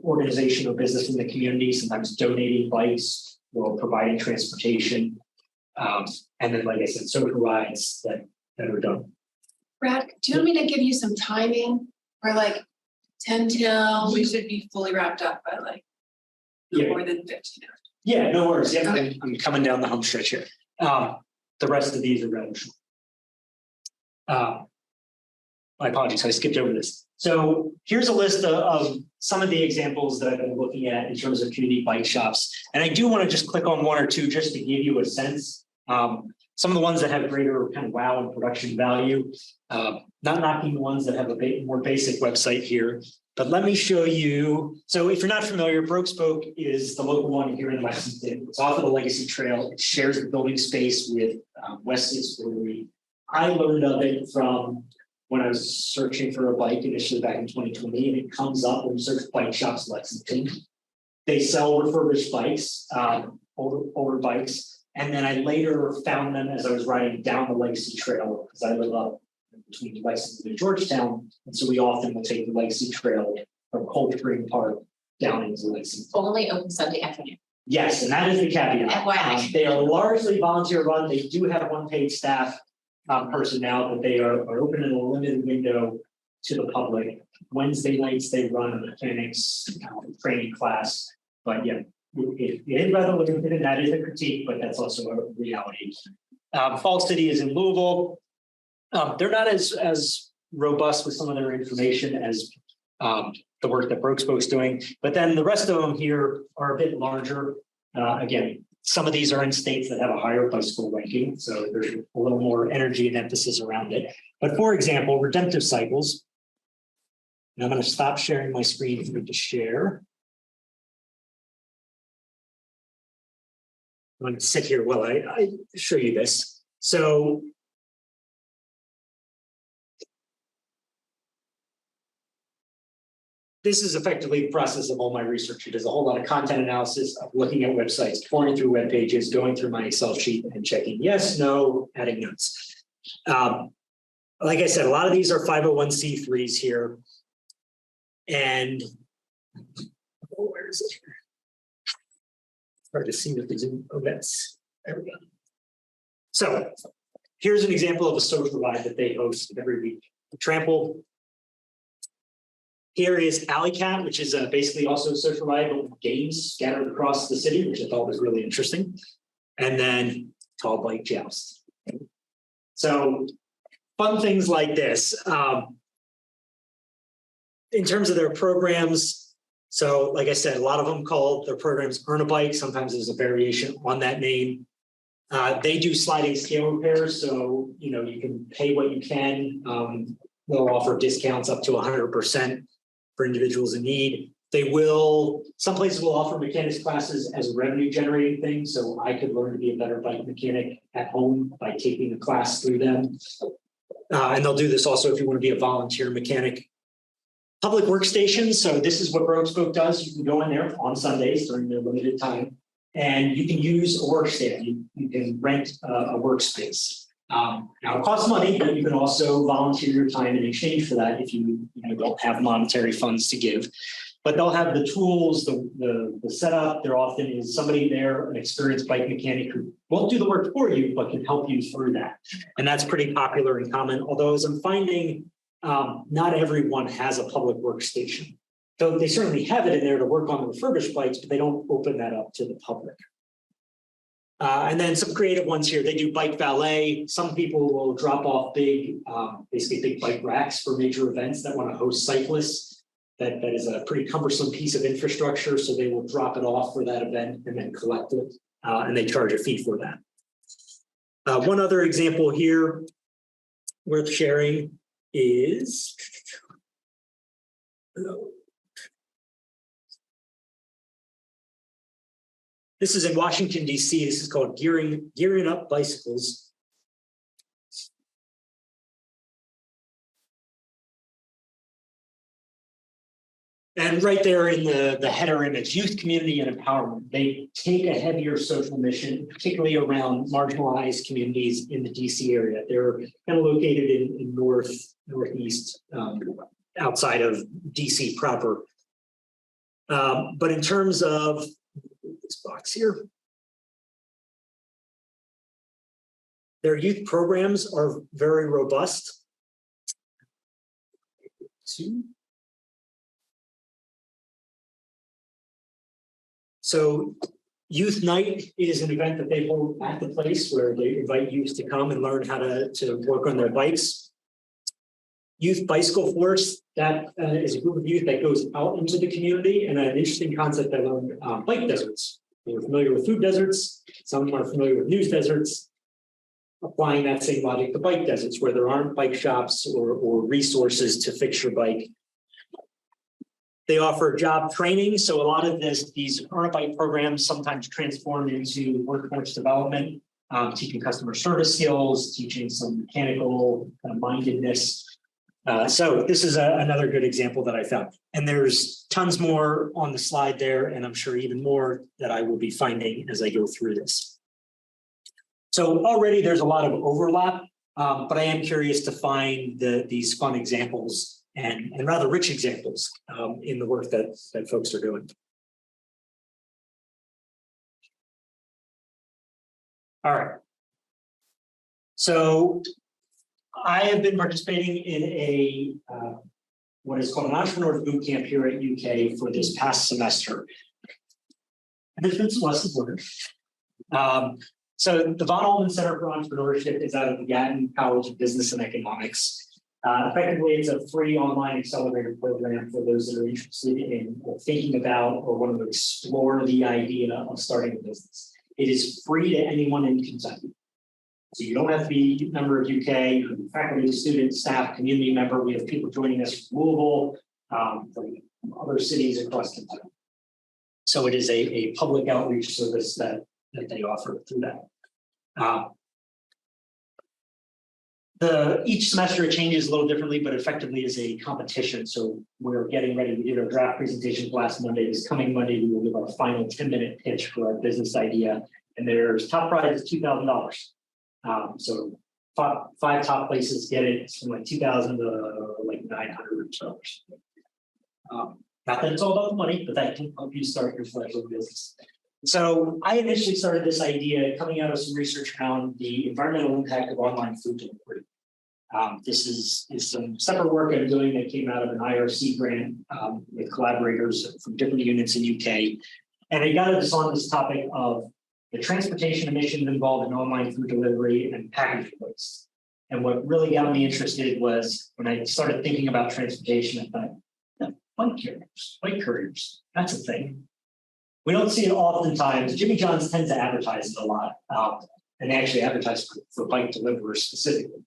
organization or business in the community, sometimes donating bikes or providing transportation. And then, like I said, social rides that are done. Brad, do you want me to give you some timing or like 10 till we should be fully wrapped up by like more than 15 hours? Yeah, no worries. Yeah, I'm coming down the home stretch here. The rest of these are rather short. My apologies, I skipped over this. So here's a list of some of the examples that I've been looking at in terms of community bike shops. And I do want to just click on one or two just to give you a sense. Some of the ones that have greater kind of wow and production value, not knocking the ones that have a bit more basic website here. But let me show you. So if you're not familiar, Broke Spoke is the local one here in Lexington. It's off of the Legacy Trail. It shares the building space with West's Brewery. I learned of it from when I was searching for a bike initially back in 2020, and it comes up when you search bike shops Lexington. They sell refurbished bikes, older bikes. And then I later found them as I was riding down the Legacy Trail because I live up between Lexington and Georgetown. And so we often will take the Legacy Trail from Cold Spring Park down into Lexington. Only open Sunday afternoon. Yes, and that is the caveat. FYI. They are largely volunteer run. They do have one paid staff personnel, but they are open in a limited window to the public. Wednesday nights they run a mechanics training class. But yeah, it is rather limited, and that is a critique, but that's also a reality. Fall City is in Louisville. They're not as robust with some of their information as the work that Broke Spoke's doing, but then the rest of them here are a bit larger. Again, some of these are in states that have a higher bicycle ranking, so there's a little more energy and emphasis around it. But for example, Redemptive Cycles, and I'm going to stop sharing my screen for you to share. I'm going to sit here while I show you this. So this is effectively the process of all my research. It is a whole lot of content analysis of looking at websites, pouring through web pages, going through my Excel sheet and checking yes, no, adding notes. Like I said, a lot of these are 501c3s here. And where is it here? Hard to see with the Zoom events. There we go. So here's an example of a social ride that they host every week. Trample. Here is Alley Cat, which is basically also a social ride, but with games scattered across the city, which I thought was really interesting. And then Tall Bike Joust. So fun things like this. In terms of their programs, so like I said, a lot of them call their programs Earn a Bike. Sometimes there's a variation on that name. They do sliding scale repairs, so you can pay what you can. They'll offer discounts up to 100% for individuals in need. Some places will offer mechanics classes as a revenue generating thing. So I could learn to be a better bike mechanic at home by taking a class through them. And they'll do this also if you want to be a volunteer mechanic. Public workstations. So this is what Broke Spoke does. You can go in there on Sundays during their limited time, and you can use a workstation. You can rent a workspace. Now it costs money, but you can also volunteer your time in exchange for that if you don't have monetary funds to give. But they'll have the tools, the setup. There often is somebody there, an experienced bike mechanic who won't do the work for you, but can help you through that. And that's pretty popular and common. Although as I'm finding, not everyone has a public workstation. So they certainly have it in there to work on the refurbished bikes, but they don't open that up to the public. And then some creative ones here. They do bike valet. Some people will drop off basically big bike racks for major events that want to host cyclists. That is a pretty cumbersome piece of infrastructure. So they will drop it off for that event and then collect it. And they charge a fee for that. One other example here worth sharing is this is in Washington, D.C. This is called Gearing Up Bicycles. And right there in the header image, youth, community, and empowerment. They take a heavier social mission, particularly around marginalized communities in the DC area. They're kind of located in northeast, outside of DC proper. But in terms of this box here, their youth programs are very robust. So Youth Night is an event that they hold at the place where they invite youth to come and learn how to work on their bikes. Youth Bicycle Force, that is a group of youth that goes out into the community, and an interesting concept I learned, bike deserts. You're familiar with food deserts, some are familiar with news deserts, applying that same logic to bike deserts where there aren't bike shops or resources to fix your bike. They offer job training. So a lot of these Earn a Bike programs sometimes transform into workforce development, teaching customer service skills, teaching some mechanical mindedness. So this is another good example that I found. And there's tons more on the slide there, and I'm sure even more that I will be finding as I go through this. So already there's a lot of overlap, but I am curious to find these fun examples and rather rich examples in the work that folks are doing. All right. So I have been participating in a what is called an entrepreneur boot camp here at UK for this past semester. And there's been some lessons learned. So the Von Allman Center for Entrepreneurship is out of the Gatton College of Business and Economics. Effectively, it's a free online accelerator program for those that are interested in thinking about or want to explore the idea of starting a business. It is free to anyone in Kentucky. So you don't have to be a member of UK, you can be faculty, student, staff, community member. We have people joining us from Louisville, from other cities across Kentucky. So it is a public outreach service that they offer through that. Each semester it changes a little differently, but effectively is a competition. So we're getting ready. We did our draft presentation last Monday. This coming Monday, we will give our final 10-minute pitch for our business idea. And there's top prize is $2,000. So five top places get it. It's from like $2,000 to like $900. Now Not that it's all about the money, but that can help you start your fledgling business. So I initially started this idea coming out of some research around the environmental impact of online food delivery. This is some separate work I'm doing that came out of an IRC grant with collaborators from different units in UK. And it got us on this topic of the transportation emissions involved in online food delivery and package waste. And what really got me interested was when I started thinking about transportation, I thought, bike couriers, that's a thing. We don't see it oftentimes. Jimmy John's tends to advertise it a lot, and they actually advertise for bike deliverers specifically.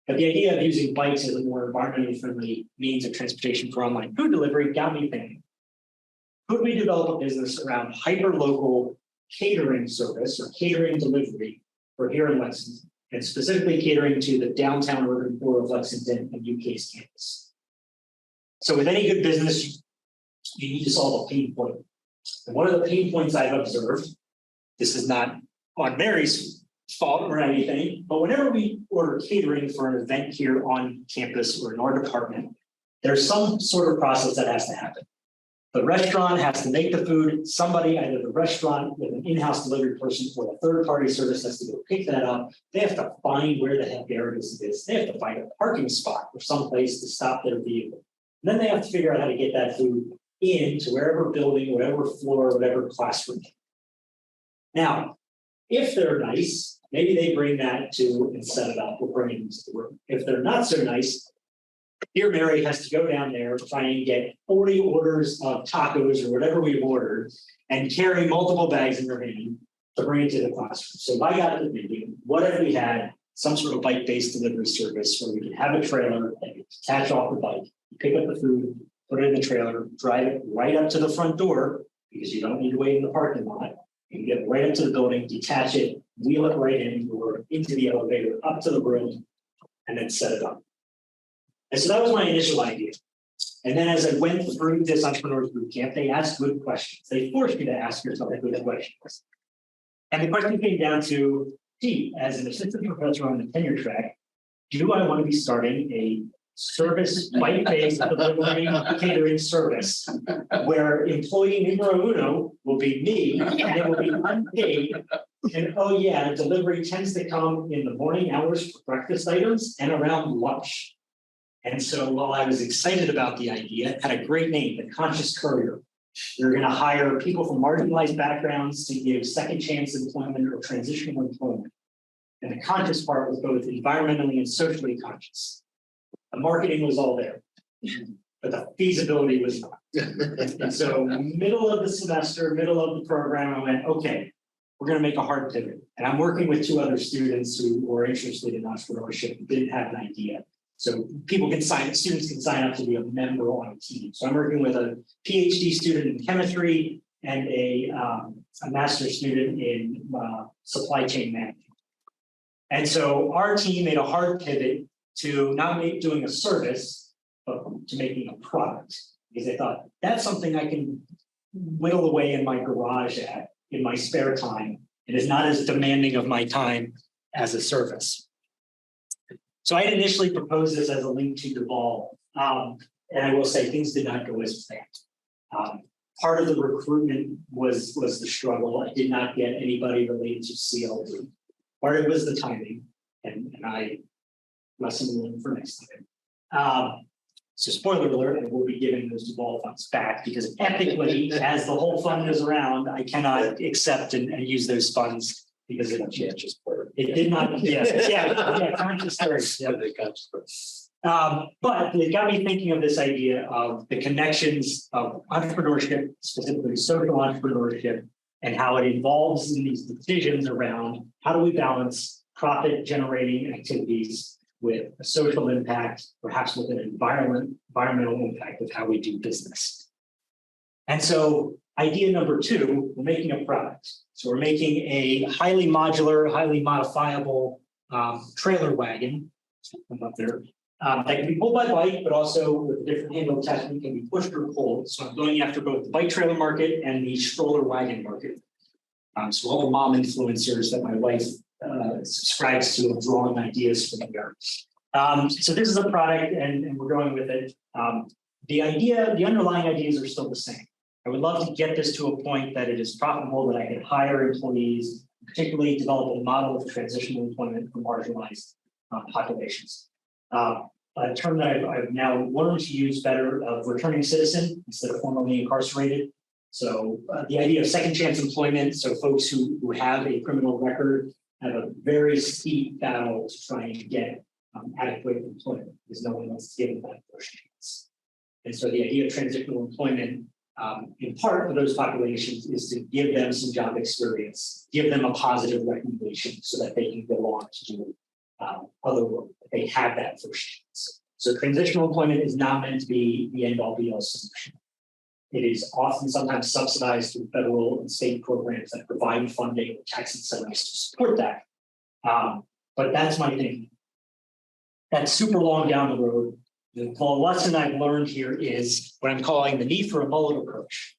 But the idea of using bikes as a more environmentally friendly means of transportation for online food delivery got me thinking, could we develop a business around hyper-local catering service or catering delivery for here in Lexington, and specifically catering to the downtown urban core of Lexington and UK's campus? So with any good business, you need to solve a pain point. And one of the pain points I've observed, this is not on Mary's fault or anything, but whenever we order catering for an event here on campus or in our department, there's some sort of process that has to happen. The restaurant has to make the food. Somebody, either the restaurant with an in-house delivery person or a third-party service, has to go pick that up. They have to find where the heck there it is. They have to find a parking spot or someplace to stop their vehicle. And then they have to figure out how to get that food into wherever building, whatever floor, whatever classroom. Now, if they're nice, maybe they bring that to and set it up or bring it into the room. If they're not so nice, dear Mary has to go down there, try and get 40 orders of tacos or whatever we've ordered and carry multiple bags in her hand to bring it to the classroom. So I got to thinking, what if we had some sort of bike-based delivery service where we could have a trailer that could attach off the bike, pick up the food, put it in the trailer, drive it right up to the front door because you don't need to wait in the parking lot. You can get right up to the building, detach it, wheel it right in or into the elevator, up to the room, and then set it up. And so that was my initial idea. And then as I went through this entrepreneurs boot camp, they asked good questions. They forced me to ask yourself good questions. And the question came down to, gee, as an assistant professor on the tenure track, do I want to be starting a service bike-based delivery catering service where employee numero uno will be me and it will be unpaid? And oh yeah, delivery tends to come in the morning hours for breakfast items and around lunch. And so while I was excited about the idea, it had a great name, the Conscious Courier. We're going to hire people from marginalized backgrounds to give second chance employment or transitional employment. And the conscious part was both environmentally and socially conscious. The marketing was all there, but the feasibility was not. And so middle of the semester, middle of the program, I went, okay, we're going to make a hard pivot. And I'm working with 2 other students who were interested in entrepreneurship and didn't have an idea. So students can sign up to be a member on a team. So I'm working with a PhD student in chemistry and a master's student in supply chain management. And so our team made a hard pivot to not doing a service, but to making a product. Because they thought, that's something I can whittle away in my garage at in my spare time. It is not as demanding of my time as a service. So I had initially proposed this as a link to Devolve. And I will say things did not go as planned. Part of the recruitment was the struggle. I did not get anybody related to CLD. Part of it was the timing, and I lesson learned for next time. So spoiler alert, I will be giving those Devolve funds back because ethically, as the whole fund is around, I cannot accept and use those funds because it just it did not. Conscious stories. But it got me thinking of this idea of the connections of entrepreneurship, specifically social entrepreneurship, and how it involves in these decisions around how do we balance profit generating activities with a social impact, perhaps with an environmental impact of how we do business. And so idea number 2, we're making a product. So we're making a highly modular, highly modifiable trailer wagon up there that can be pulled by bike, but also with a different handle attachment can be pushed or pulled. So I'm going after both the bike trailer market and the stroller wagon market. So all the mom influencers that my wife subscribes to, drawing ideas from there. So this is a product and we're going with it. The underlying ideas are still the same. I would love to get this to a point that it is profitable, that I can hire employees, particularly develop a model of transitional employment for marginalized populations. A term that I've now learned to use better of returning citizen instead of formerly incarcerated. So the idea of second chance employment, so folks who have a criminal record have a very steep battle to try and get adequate employment because no one wants to give them that first chance. And so the idea of transitional employment in part for those populations is to give them some job experience, give them a positive recommendation so that they can go on to do other work. They have that first chance. So transitional employment is not meant to be the end all be all solution. It is often sometimes subsidized through federal and state programs that provide funding or tax incentives to support that. But that's my thinking. That's super long down the road. The lesson I've learned here is what I'm calling the need for a mullet approach.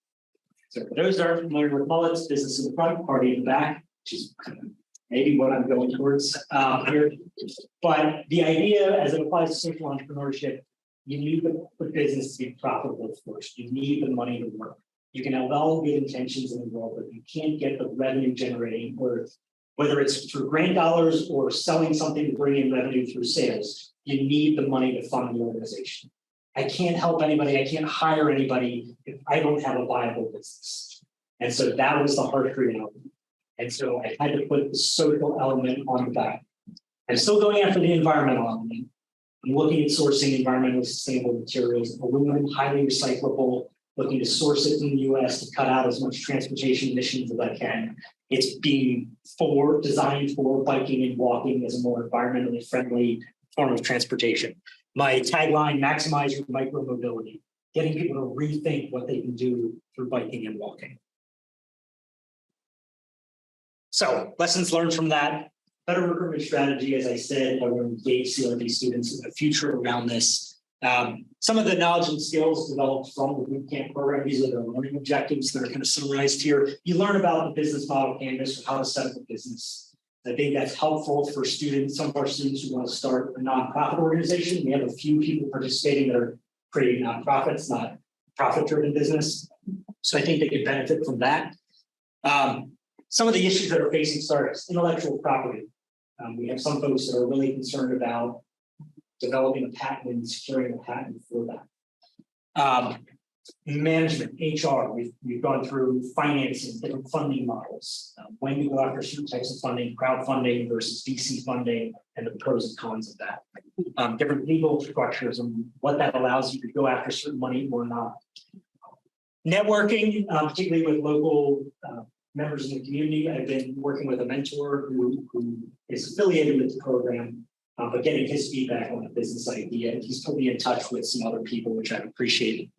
So for those that aren't familiar with mullets, business in the front, party in the back, which is kind of maybe what I'm going towards here. But the idea as it applies to social entrepreneurship, you need the business to be profitable first. You need the money to work. You can have all good intentions in the world, but you can't get the revenue generating work, whether it's through grant dollars or selling something to bring in revenue through sales. You need the money to fund the organization. I can't help anybody. I can't hire anybody if I don't have a viable business. And so that was the harsh reality. And so I had to put the social element on the back. I'm still going after the environmental element. I'm looking at sourcing environmentally sustainable materials, aluminum, highly recyclable, looking to source it in the US to cut out as much transportation emissions as I can. It's being designed for biking and walking as a more environmentally friendly form of transportation. My tagline, maximize your micro-mobility, getting people to rethink what they can do through biking and walking. So lessons learned from that. Better recruitment strategy, as I said, I want to engage CLD students in the future around this. Some of the knowledge and skills developed from the bootcamp program, these are the learning objectives that are kind of summarized here. You learn about the business model canvas, or how to set up a business. I think that's helpful for students, some of our students who want to start a nonprofit organization. We have a few people participating that are creating nonprofits, not profit-driven business. So I think they could benefit from that. Some of the issues that are facing startups, intellectual property. We have some folks that are really concerned about developing a patent and securing a patent for that. Management, HR, we've gone through financing, different funding models, when to go after certain types of funding, crowdfunding versus VC funding, and the pros and cons of that. Different legal structures and what that allows you to go after certain money or not. Networking, particularly with local members in the community. I've been working with a mentor who is affiliated with the program, but getting his feedback on the business idea. And he's put me in touch with some other people, which I've appreciated.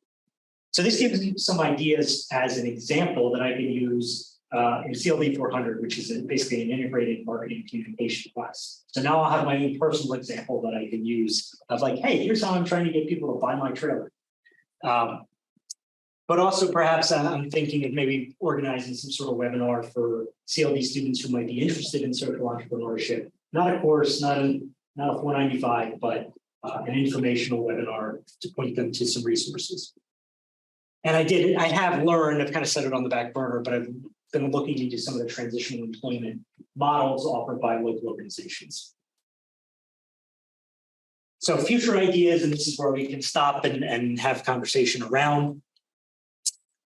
So this gives you some ideas as an example that I can use in CLD 400, which is basically an integrated marketing communication class. So now I'll have my own personal example that I can use of like, hey, here's how I'm trying to get people to buy my trailer. But also perhaps I'm thinking of maybe organizing some sort of webinar for CLD students who might be interested in social entrepreneurship. Not a course, not a 495, but an informational webinar to point them to some resources. And I have learned, I've kind of set it on the back burner, but I've been looking into some of the transitional employment models offered by local organizations. So future ideas, and this is where we can stop and have conversation around.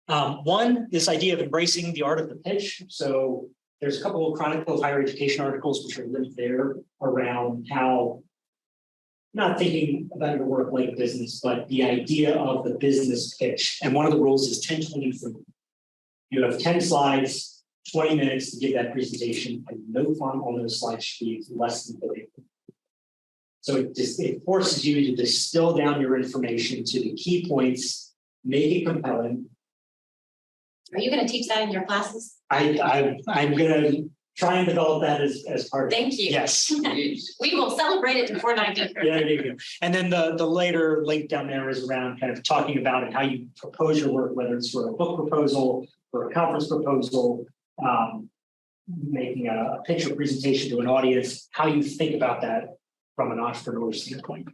One, this idea of embracing the art of the pitch. So there's a couple of Chronicle of Higher Education articles which are linked there around how, not thinking about your work like a business, but the idea of the business pitch. And one of the rules is 10-20-30. You have 10 slides, 20 minutes to give that presentation, and no font on those slides should be less than 30. So it forces you to distill down your information to the key points, make it compelling. Are you going to teach that in your classes? I'm going to try and develop that as part of it. Thank you. Yes. We will celebrate it in 490. Yeah, there you go. And then the later link down there is around kind of talking about and how you propose your work, whether it's for a book proposal, for a conference proposal, making a pitch or presentation to an audience, how you think about that from an entrepreneur standpoint.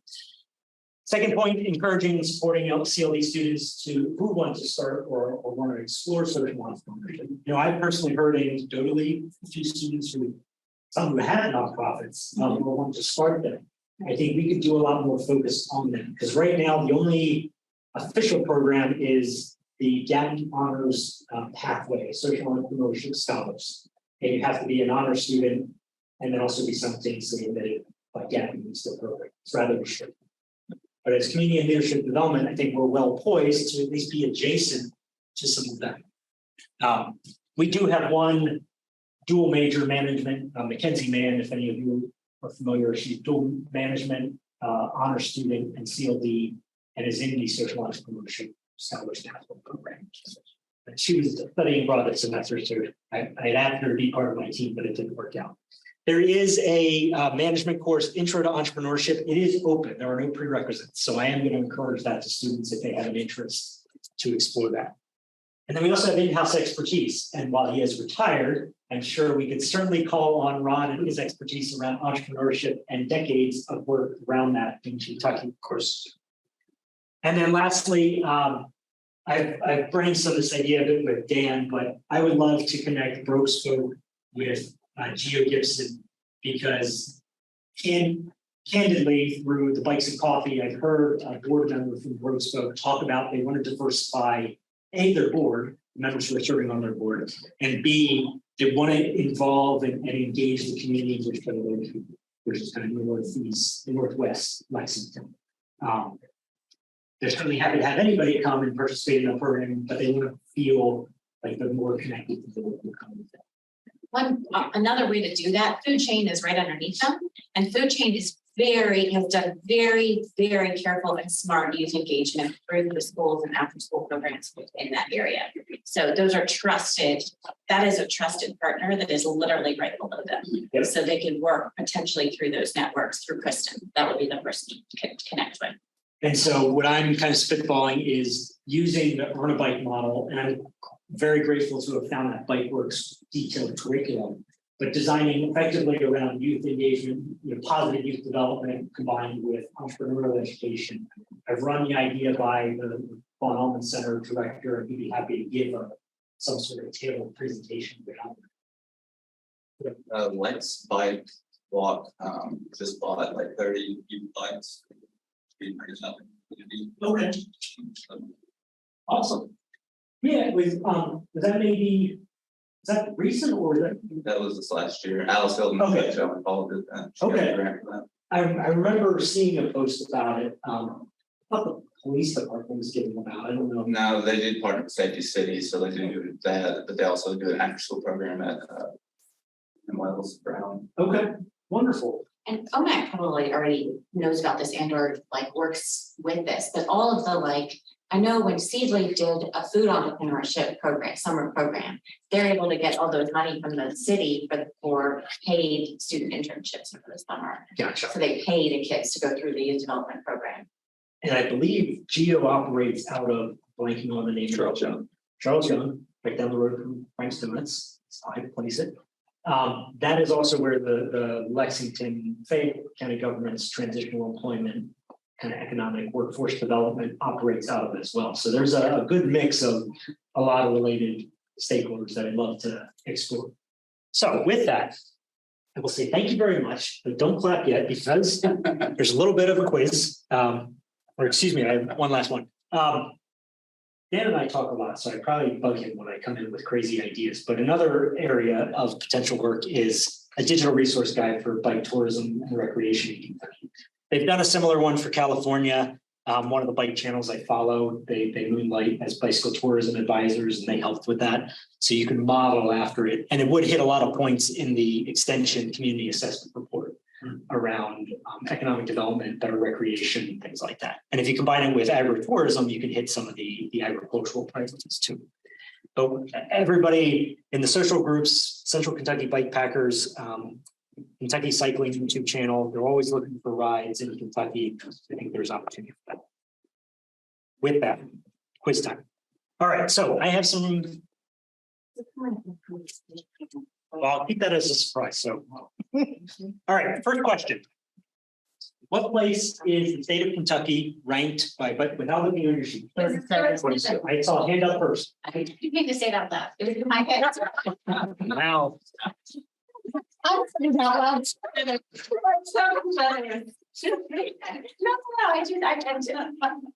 Second point, encouraging and supporting CLD students who want to start or want to explore social entrepreneurship. I've personally heard anecdotally a few students some who had nonprofits or want to start them. I think we could do a lot more focus on them because right now the only official program is the Gap Honors Pathway, Social Entrepreneurship Scholars. And you have to be an honor student and then also be simultaneously admitted by Gap into the program. It's rather restricted. But as community and leadership development, I think we're well poised to at least be adjacent to some of that. We do have one dual major management, Mackenzie Mann, if any of you are familiar, she's dual management, honor student and CLD, and is in the social entrepreneurship scholars pathway program. And she was studying abroad this semester, so I had asked her to be part of my team, but it didn't work out. There is a management course, Intro to Entrepreneurship. It is open. There are no prerequisites. So I am going to encourage that to students if they have an interest to explore that. And then we also have in-house expertise. And while he is retired, I'm sure we could certainly call on Ron and his expertise around entrepreneurship and decades of work around that in Kentucky, of course. And then lastly, I've brainstormed this idea a bit with Dan, but I would love to connect Broke Spoke with Geo Gibson, because candidly, through the Bikes and Coffee, I've heard a board member from Broke Spoke talk about they want to diversify their board, members who are serving on their board, and B, they want to involve and engage the community, which is kind of northwest Lexington. They're certainly happy to have anybody come and participate in the program, but they want to feel like they're more connected to the local community. Another way to do that, Food Chain is right underneath them, and Food Chain has done very, very careful and smart youth engagement through the schools and after school programs in that area. So those are trusted, that is a trusted partner that is literally right below them. Yep. So they can work potentially through those networks through Kristen. That would be the person to connect with. And so what I'm kind of spitballing is using the Earn a Bike model, and I'm very grateful to have found that BikeWorks detailed curriculum, but designing effectively around youth engagement, positive youth development combined with entrepreneurial education. I've run the idea by the Von Allman Center director, and he'd be happy to give some sort of tailored presentation around that. Lex Bike Walk just bought like 30 youth bikes. Okay. Awesome. Yeah, was that maybe, is that recent or is That was this last year. Alice Hilton, Okay. involved with that. She Okay. got a grant for that. I remember seeing a post about it. I thought the police department was giving them out. I don't know. No, they did partner with Safety City, so they do that, but they also do an after school program at in Wells Brown. Okay, wonderful. And OMAC probably already knows about this and or works with this, but all of the I know when Seedly did a food entrepreneurship program, summer program, they're able to get all those money from the city for paid student internships for the summer. Gotcha. So they pay the kids to go through the youth development program. And I believe Geo operates out of blanking on the name. Charles Young. Charles Young, right down the road from Frank's Donuts. That's how I place it. That is also where the Lexington Fayette County government's transitional employment kind of economic workforce development operates out of as well. So there's a good mix of a lot of related stakeholders that I'd love to explore. So with that, I will say thank you very much, but don't clap yet because there's a little bit of a quiz. Or excuse me, I have one last one. Dan and I talk a lot, so I probably bug him when I come in with crazy ideas. But another area of potential work is a digital resource guide for bike tourism and recreation in Kentucky. They've done a similar one for California. One of the bike channels I follow, they moonlight as bicycle tourism advisors, and they helped with that. So you can model after it. And it would hit a lot of points in the extension community assessment report around economic development, better recreation, things like that. And if you combine it with agritourism, you can hit some of the agricultural priorities too. So everybody in the social groups, Central Kentucky Bike Packers, Kentucky Cycling YouTube channel, they're always looking for rides in Kentucky. I think there's opportunity for that. With that, quiz time. All right, so I have some. Well, I'll keep that as a surprise. So, all right, first question. What place is the state of Kentucky ranked by, but without looking at your sheet? I saw a hand up first. You need to say it out loud. It was in my head. Wow. No,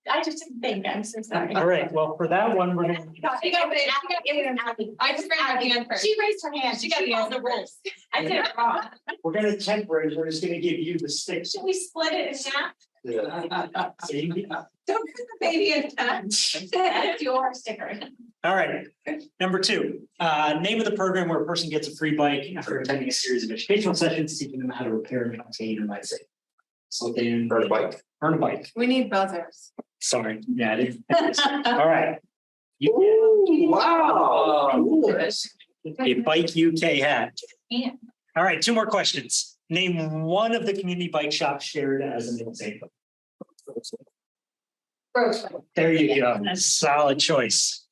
I just didn't think, I'm so sorry. All right, well, for that one, we're gonna. I just raised my hand first. She raised her hand. She got all the rules. I did it wrong. We're gonna temporary, we're just gonna give you the stick. Should we split it in half? So you can- Don't put the baby in touch. That's your sticker. All right, number two, name of the program where a person gets a free bike after attending a series of educational sessions, teaching them how to repair and maintain and ride safe. So they Earn a bike. earn a bike. We need buzzers. Sorry, yeah, I didn't. All right. You Wow. get a Bike UK hat. Yeah. All right, two more questions. Name one of the community bike shops shared as an example. There you go. Solid choice.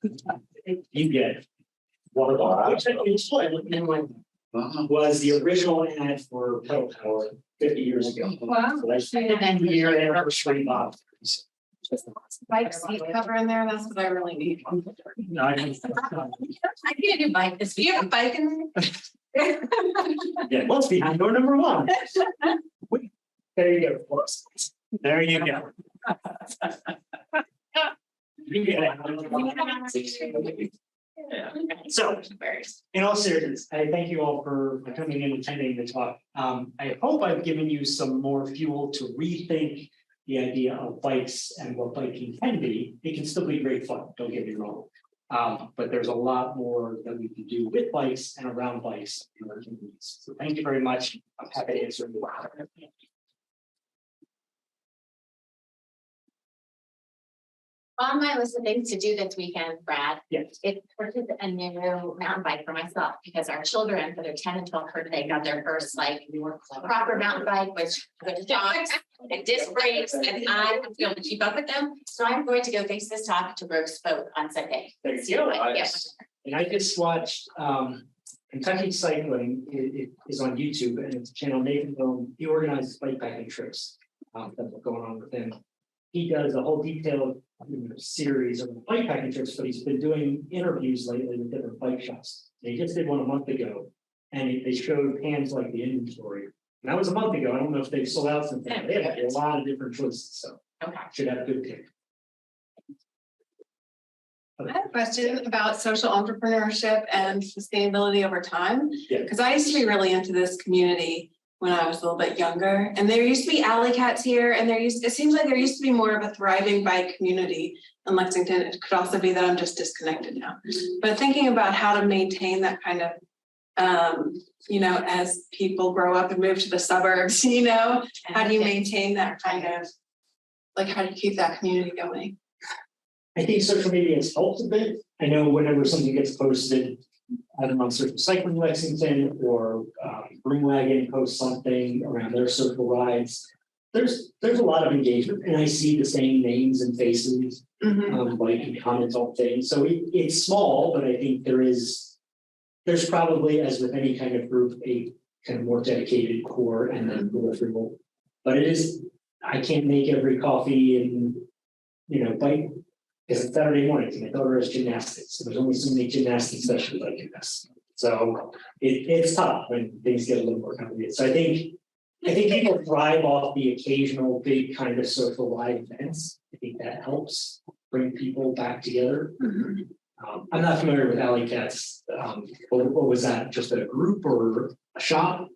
You get it. Which I can explain. Was the original ad for pedal power 50 years ago. Wow. So that's the year anniversary of. Bike seat cover in there, that's what I really need. No, I I need a new bike this Do you week. have a bike in there? Yeah, what's behind door number one? There you go. Folks. There you go. You get it. So, in all seriousness, I thank you all for coming and attending the talk. I hope I've given you some more fuel to rethink the idea of bikes and what biking can be. It can still be great fun, don't get me wrong. But there's a lot more that we can do with bikes and around bikes in our communities. So thank you very much. I'm happy to answer your questions. On my list of things to do this weekend, Brad, Yes. is purchase a new mountain bike for myself because our children for their 10 and 12th birthday got their first like proper mountain bike, which with shocks and disc brakes, and I have to be able to keep up with them. So I'm going to go face this talk to Rogue's Boat on Sunday. There you See go. what I get. And I just watched Kentucky Cycling it is on YouTube and it's a channel Nathan Bone. He organizes bike packing trips. That's what's going on with him. He does a whole detailed series of bike packing trips, but he's been doing interviews lately with different bike shops. And he just did one a month ago, and they showed hands like the inventory. And that was a month ago. I don't know if they've sold out since then. They have a lot of different choices, so Okay. should have a good pick. I have a question about social entrepreneurship and sustainability over time. Yeah. Because I used to be really into this community when I was a little bit younger, and there used to be alley cats here, and it seems like there used to be more of a thriving bike community in Lexington. It could also be that I'm just disconnected now. But thinking about how to maintain that kind of, as people grow up and move to the suburbs, how do you maintain that kind of, like, how do you keep that community going? I think social media has helped a bit. I know whenever something gets posted, either on Social Cycling Lexington or Broom Wagon posts something around their circle rides. There's a lot of engagement, and I see the same names and faces, like in comments on things. So it's small, but I think there's probably, as with any kind of group, a kind of more dedicated core and then peripheral. But I can't make every coffee and bike. Because it's Saturday mornings and my daughter has gymnastics. So there's only so many gymnastics sessions I do this. So it's tough when things get a little more complicated. So I think people thrive off the occasional big kind of social live events. I think that helps bring people back together. I'm not familiar with Alley Cats. What was that? Just a group or a shop?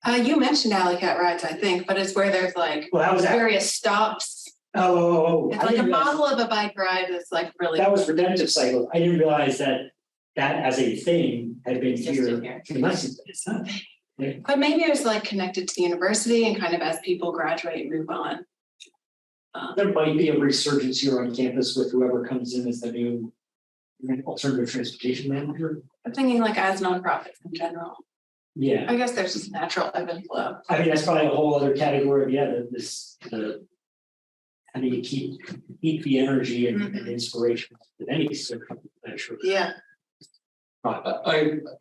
You mentioned alley cat rides, I think, but it's where there's like Well, that was various stops. Oh, It's like a model of a bike ride that's like really. That was redemptive cycle. I didn't realize that as a thing had been here in Lexington. It's not. But maybe it was like connected to the university and kind of as people graduate and move on. There might be a resurgence here on campus with whoever comes in as the new alternative transportation manager. I'm thinking like as nonprofits in general. Yeah, I guess there's just natural ebb and flow. I mean, that's probably a whole other category of how do you keep the energy and inspiration with any sort of measure? Yeah.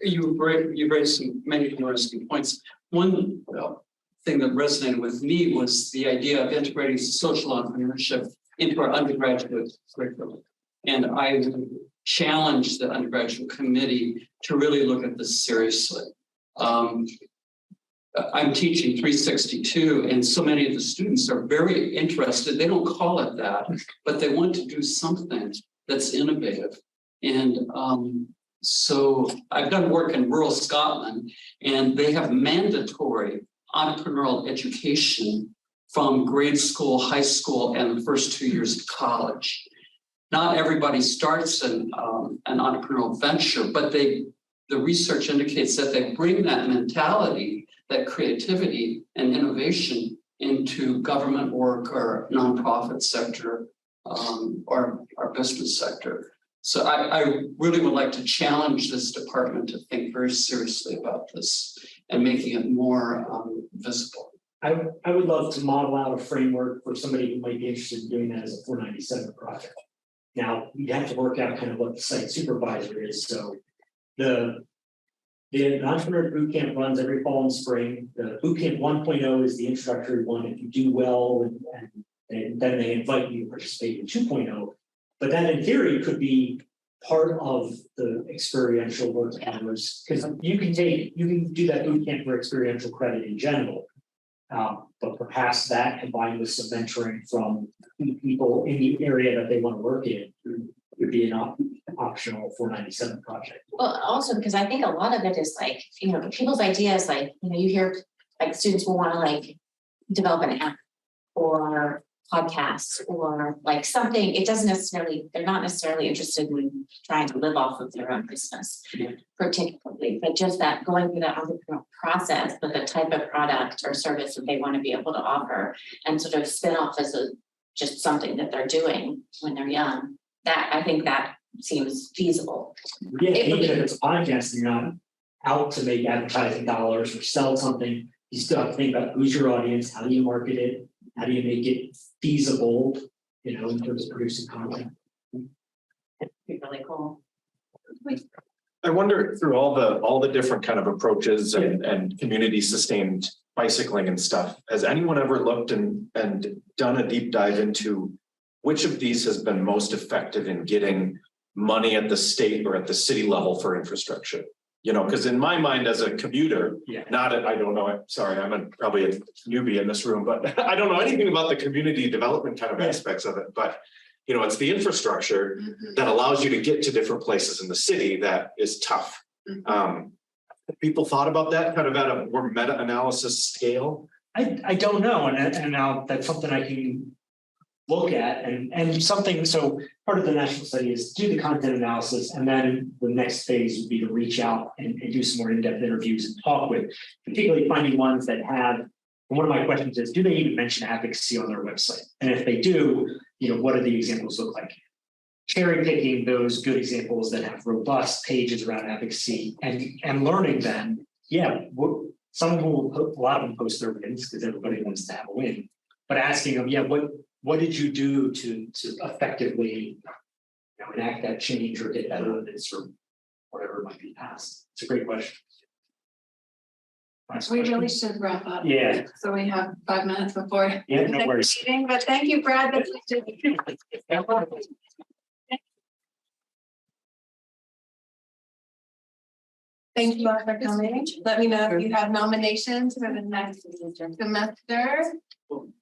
You've raised many interesting points. One thing that resonated with me was the idea of integrating social entrepreneurship into our undergraduate curriculum. And I challenged the undergraduate committee to really look at this seriously. I'm teaching 362, and so many of the students are very interested. They don't call it that, but they want to do something that's innovative. And so I've done work in rural Scotland, and they have mandatory entrepreneurial education from grade school, high school, and the first 2 years of college. Not everybody starts an entrepreneurial venture, but the research indicates that they bring that mentality, that creativity and innovation into government work or nonprofit sector or business sector. So I really would like to challenge this department to think very seriously about this and making it more visible. I would love to model out a framework for somebody who might be interested in doing that as a 497 project. Now, you'd have to work out kind of what the site supervisor is. So the entrepreneur boot camp runs every fall and spring. The boot camp 1.0 is the introductory one. If you do well, and then they invite you to participate in 2.0. But then in theory, it could be part of the experiential work hours, because you can do that boot camp for experiential credit in general. But perhaps that combined with some mentoring from people in the area that they want to work in would be an optional 497 project. Well, also because I think a lot of it is like, people's ideas, like, you hear like students will want to like develop an app or podcasts or like something. It doesn't necessarily, they're not necessarily interested in trying to live off of their own business, particularly, but just that going through that entrepreneurial process with the type of product or service that they want to be able to offer and sort of spin off as just something that they're doing when they're young. That I think that seems feasible. Yeah, even if it's a podcast and you're not out to make advertising dollars or sell something, you still have to think about who's your audience, how do you market it, how do you make it feasible, in terms of producing content. It'd be really cool. I wonder through all the different kind of approaches and community sustained bicycling and stuff, has anyone ever looked and done a deep dive into which of these has been most effective in getting money at the state or at the city level for infrastructure? Because in my mind as a commuter, I don't know, sorry, I'm probably a newbie in this room, but I don't know anything about the community development kind of aspects of it. But, it's the infrastructure that allows you to get to different places in the city that is tough. Have people thought about that kind of at a more meta-analysis scale? I don't know, and now that's something I can look at and something. So part of the national study is do the content analysis, and then the next phase would be to reach out and do some more in-depth interviews and talk with, particularly finding ones that have. And one of my questions is, do they even mention advocacy on their website? And if they do, what do the examples look like? Cherry picking those good examples that have robust pages around advocacy and learning them. Some will a lot of them post their wins because everybody wants to have a win, but asking them, what did you do to effectively enact that change or get better at this or whatever might be passed? It's a great question. We really should wrap up. Yeah. So we have 5 minutes before Yeah, the no next worries. meeting, but thank you, Brad. Thank you all for coming. Let me know if you have nominations for the next semester.